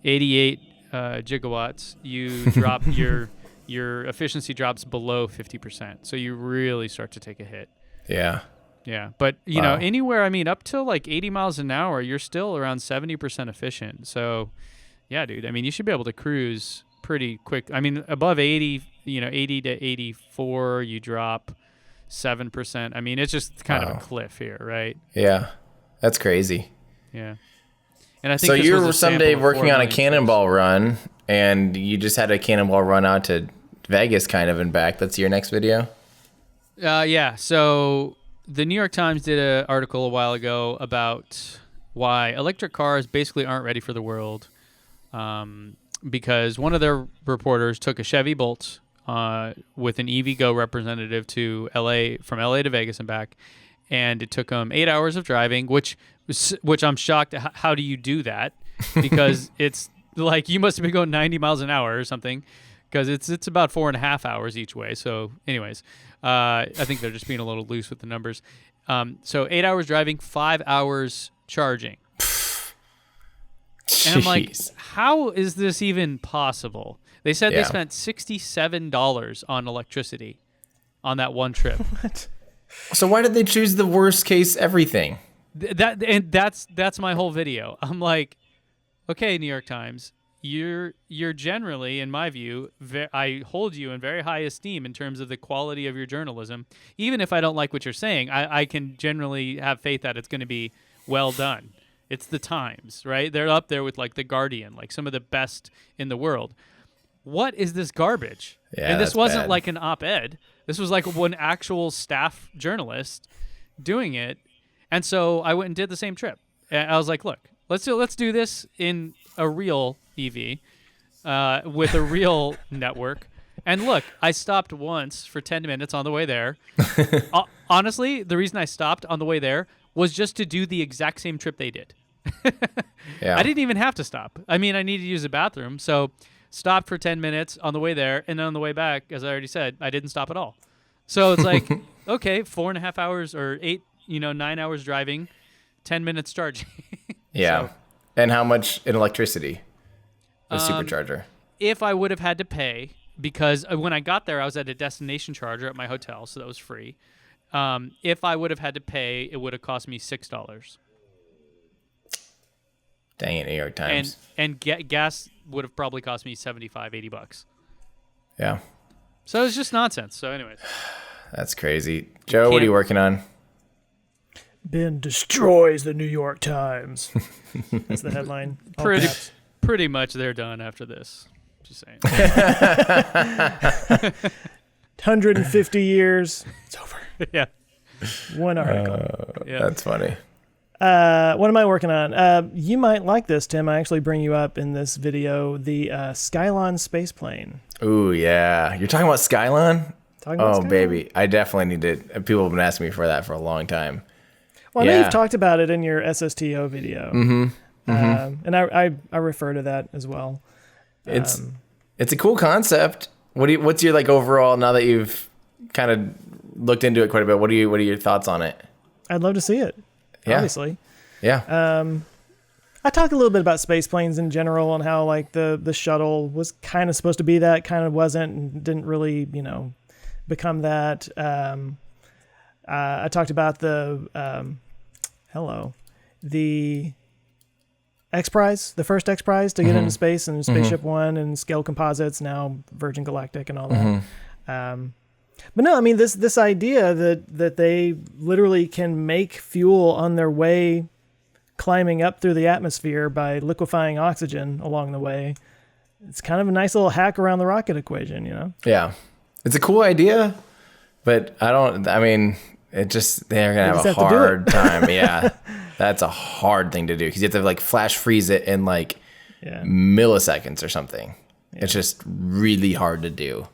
88 gigawatts, you drop your efficiency drops below 50%. So you really start to take a hit. Yeah. Yeah, but you know, anywhere, I mean, up to like 80 miles an hour, you're still around 70% efficient. So, yeah, dude, I mean, you should be able to cruise pretty quick. I mean, above 80, 80 to 84, you drop 7%. I mean, it's just kind of a cliff here, right? Yeah, that's crazy. Yeah. And I think so you were someday working on a cannonball run, and you just had a cannonball run out to Vegas kind of and back. That's your next video? Yeah, so the New York Times did an article a while ago about why electric cars basically aren't ready for the world, because one of their reporters took a Chevy Bolt with an EVgo representative to from LA to Vegas and back, and it took them 8 hours of driving, which I'm shocked. How do you do that? Because it's like you must have been going 90 miles an hour or something, because it's about 4.5 hours each way. So anyways, I think they're just being a little loose with the numbers. So 8 hours driving, 5 hours charging. And I'm like, how is this even possible? They said they spent $67 on electricity on that one trip. What? So why did they choose the worst case everything? That's my whole video. I'm like, okay, New York Times, you're generally, in my view, I hold you in very high esteem in terms of the quality of your journalism. Even if I don't like what you're saying, I can generally have faith that it's going to be well done. It's the Times, right? They're up there with like The Guardian, like some of the best in the world. What is this garbage? Yeah, and this wasn't bad. like an op-ed. This was like one actual staff journalist doing it. And so I went and did the same trip. And I was like, look, let's do this in a real EV with a real network. And look, I stopped once for 10 minutes on the way there. Honestly, the reason I stopped on the way there was just to do the exact same trip they did. Yeah. I didn't even have to stop. I mean, I needed to use the bathroom, so stopped for 10 minutes on the way there, and then on the way back, as I already said, I didn't stop at all. So it's like, okay, 4.5 hours or 9 hours driving, 10 minutes charging. Yeah. So, and how much in electricity? The supercharger. If I would have had to pay, because when I got there, I was at a destination charger at my hotel, so that was free. If I would have had to pay, it would have cost me $6. Dang it, New York Times. And gas would have probably cost me $75, $80. Yeah. So it's just nonsense. So anyways. That's crazy. Joe, what are you working on? Ben destroys the New York Times. That's the headline. Pretty much they're done after this. Just saying. 150 years. It's over. Yeah. One article. Yeah. That's funny. What am I working on? You might like this, Tim. I actually bring you up in this video, the Skylon space plane. Ooh, yeah. You're talking about Skylon? Skylon? Baby. I definitely need to. People have been asking me for that for a long time. Well, I know you've talked about it in your SSTO video. Mm-hmm. And I refer to that as well. It's a cool concept. What's your like overall, now that you've kind of looked into it quite a bit, what are your thoughts on it? I'd love to see it. Yeah. Obviously. Yeah. I talk a little bit about space planes in general and how like the shuttle was kind of supposed to be that, kind of wasn't, and didn't really, become that. I talked about the the X Prize, the first X Prize to get into space, and Spaceship One and Scale Composites, now Virgin Galactic and all that. But no, I mean this idea that they literally can make fuel on their way, climbing up through the atmosphere by liquefying oxygen along the way. It's kind of a nice little hack around the rocket equation, you know? Yeah, it's a cool idea, but it just, they're gonna have a hard time. Yeah, that's a hard thing to do because you have to like flash freeze it in like milliseconds or something. Yeah. It's just really hard to do.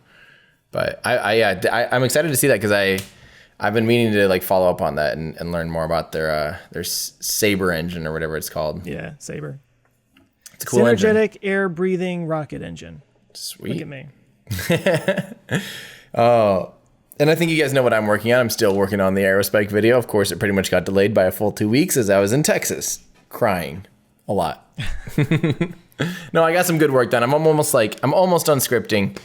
But I'm excited to see that because I've been meaning to like follow up on that and learn more about their Saber engine or whatever it's called. Yeah, Saber. It's a cool synergetic air breathing rocket engine. Sweet. Look at me. Oh, and I think you guys know what I'm working on. I'm still working on the Aerospike video. Of course, it pretty much got delayed by a full 2 weeks as I was in Texas crying a lot. No, I got some good work done. I'm almost done scripting.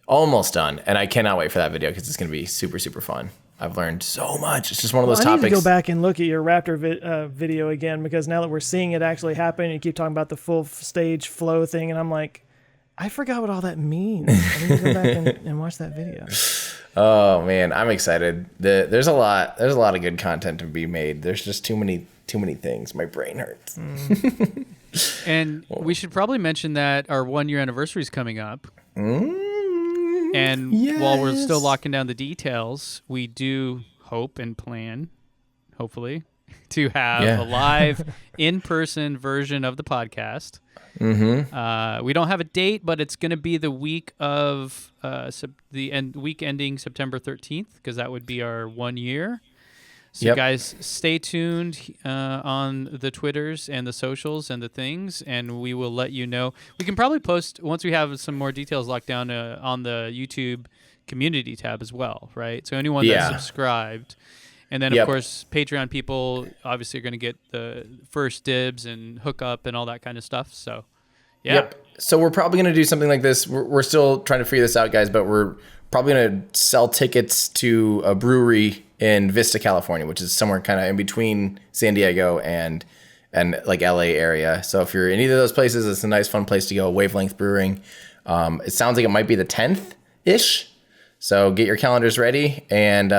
Almost done, and I cannot wait for that video because it's going to be super, super fun. I've learned so much. It's just one of those topics. I need to go back and look at your Raptor video again because now that we're seeing it actually happen, you keep talking about the full stage flow thing, and I'm like, I forgot what all that means. I need to go back and watch that video. Oh man, I'm excited. There's a lot of good content to be made. There's just too many things. My brain hurts. And we should probably mention that our 1-year anniversary is coming up. And while we're still locking down the details, we do hope and plan, hopefully, to have a live in-person version of the podcast. We don't have a date, but it's going to be the week of week ending September 13th, because that would be our 1 year. So guys, stay tuned on the Twitters and the socials and the things, and we will let you know. We can probably post, once we have some more details locked down, on the YouTube community tab as well, right? So anyone that's subscribed. And then, of course, Patreon people obviously are going to get the first dibs and hookup and all that kind of stuff. So, So we're probably going to do something like this. We're still trying to figure this out, guys, but we're probably going to sell tickets to a brewery in Vista, California, which is somewhere kind of in between San Diego and like LA area. So if you're in either of those places, it's a nice, fun place to go. Wavelength Brewing. It sounds like it might be the 10th-ish. So get your calendars ready. And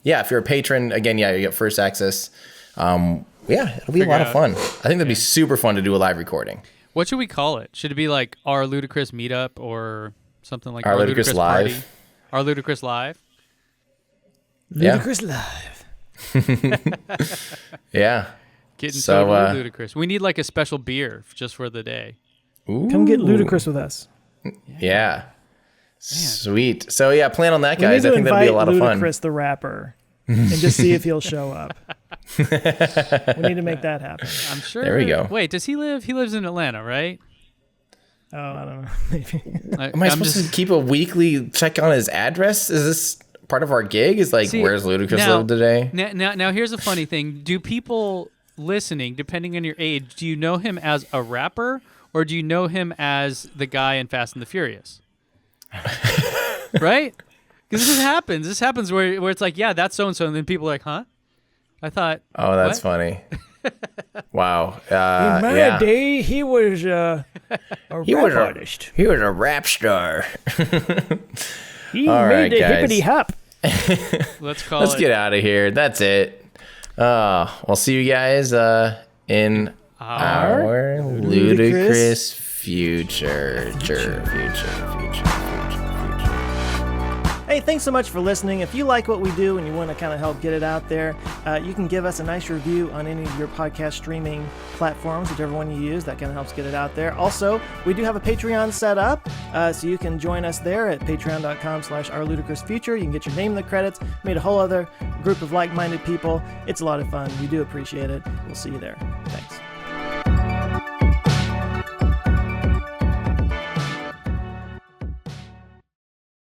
if you're a patron, again, you get first access. It'll be a lot of fun. I think that'd be super fun to do a live recording. What should we call it? Should it be like our Ludicrous Meetup or something like our Ludicrous Live? Party? Our Ludicrous Live? Ludicrous Live. Yeah. Getting totally ludicrous. We need like a special beer just for the day. Ooh. Come get ludicrous with us. Yeah. Sweet. So plan on that, guys. I think that'd be a lot of fun. Ludicrous the rapper and just see if he'll show up. We need to make that happen. I'm sure. There we go. Wait, does he live? He lives in Atlanta, right? Oh, I don't know. Maybe. Am I supposed to keep a weekly check on his address? Is this part of our gig? Is like, where's Ludacris live today? Now, here's a funny thing. Do people listening, depending on your age, do you know him as a rapper or do you know him as the guy in Fast and the Furious? Right? Because this happens. This happens where it's like, that's so-and-so, and then people are like, huh? I thought, oh, that's funny. Wow. In my day, he was a rap artist. He was a rap star. He made the hippity hop. Let's get out of here. That's it. We'll see you guys in our ludicrous future. Hey, thanks so much for listening. If you like what we do and you want to kind of help get it out there, you can give us a nice review on any of your podcast streaming platforms, whichever one you use. That kind of helps get it out there. Also, we do have a Patreon set up, so you can join us there at patreon.com/ourludicrousfuture. You can get your name in the credits. Made a whole other group of like-minded people. It's a lot of fun. We do appreciate it. We'll see you there.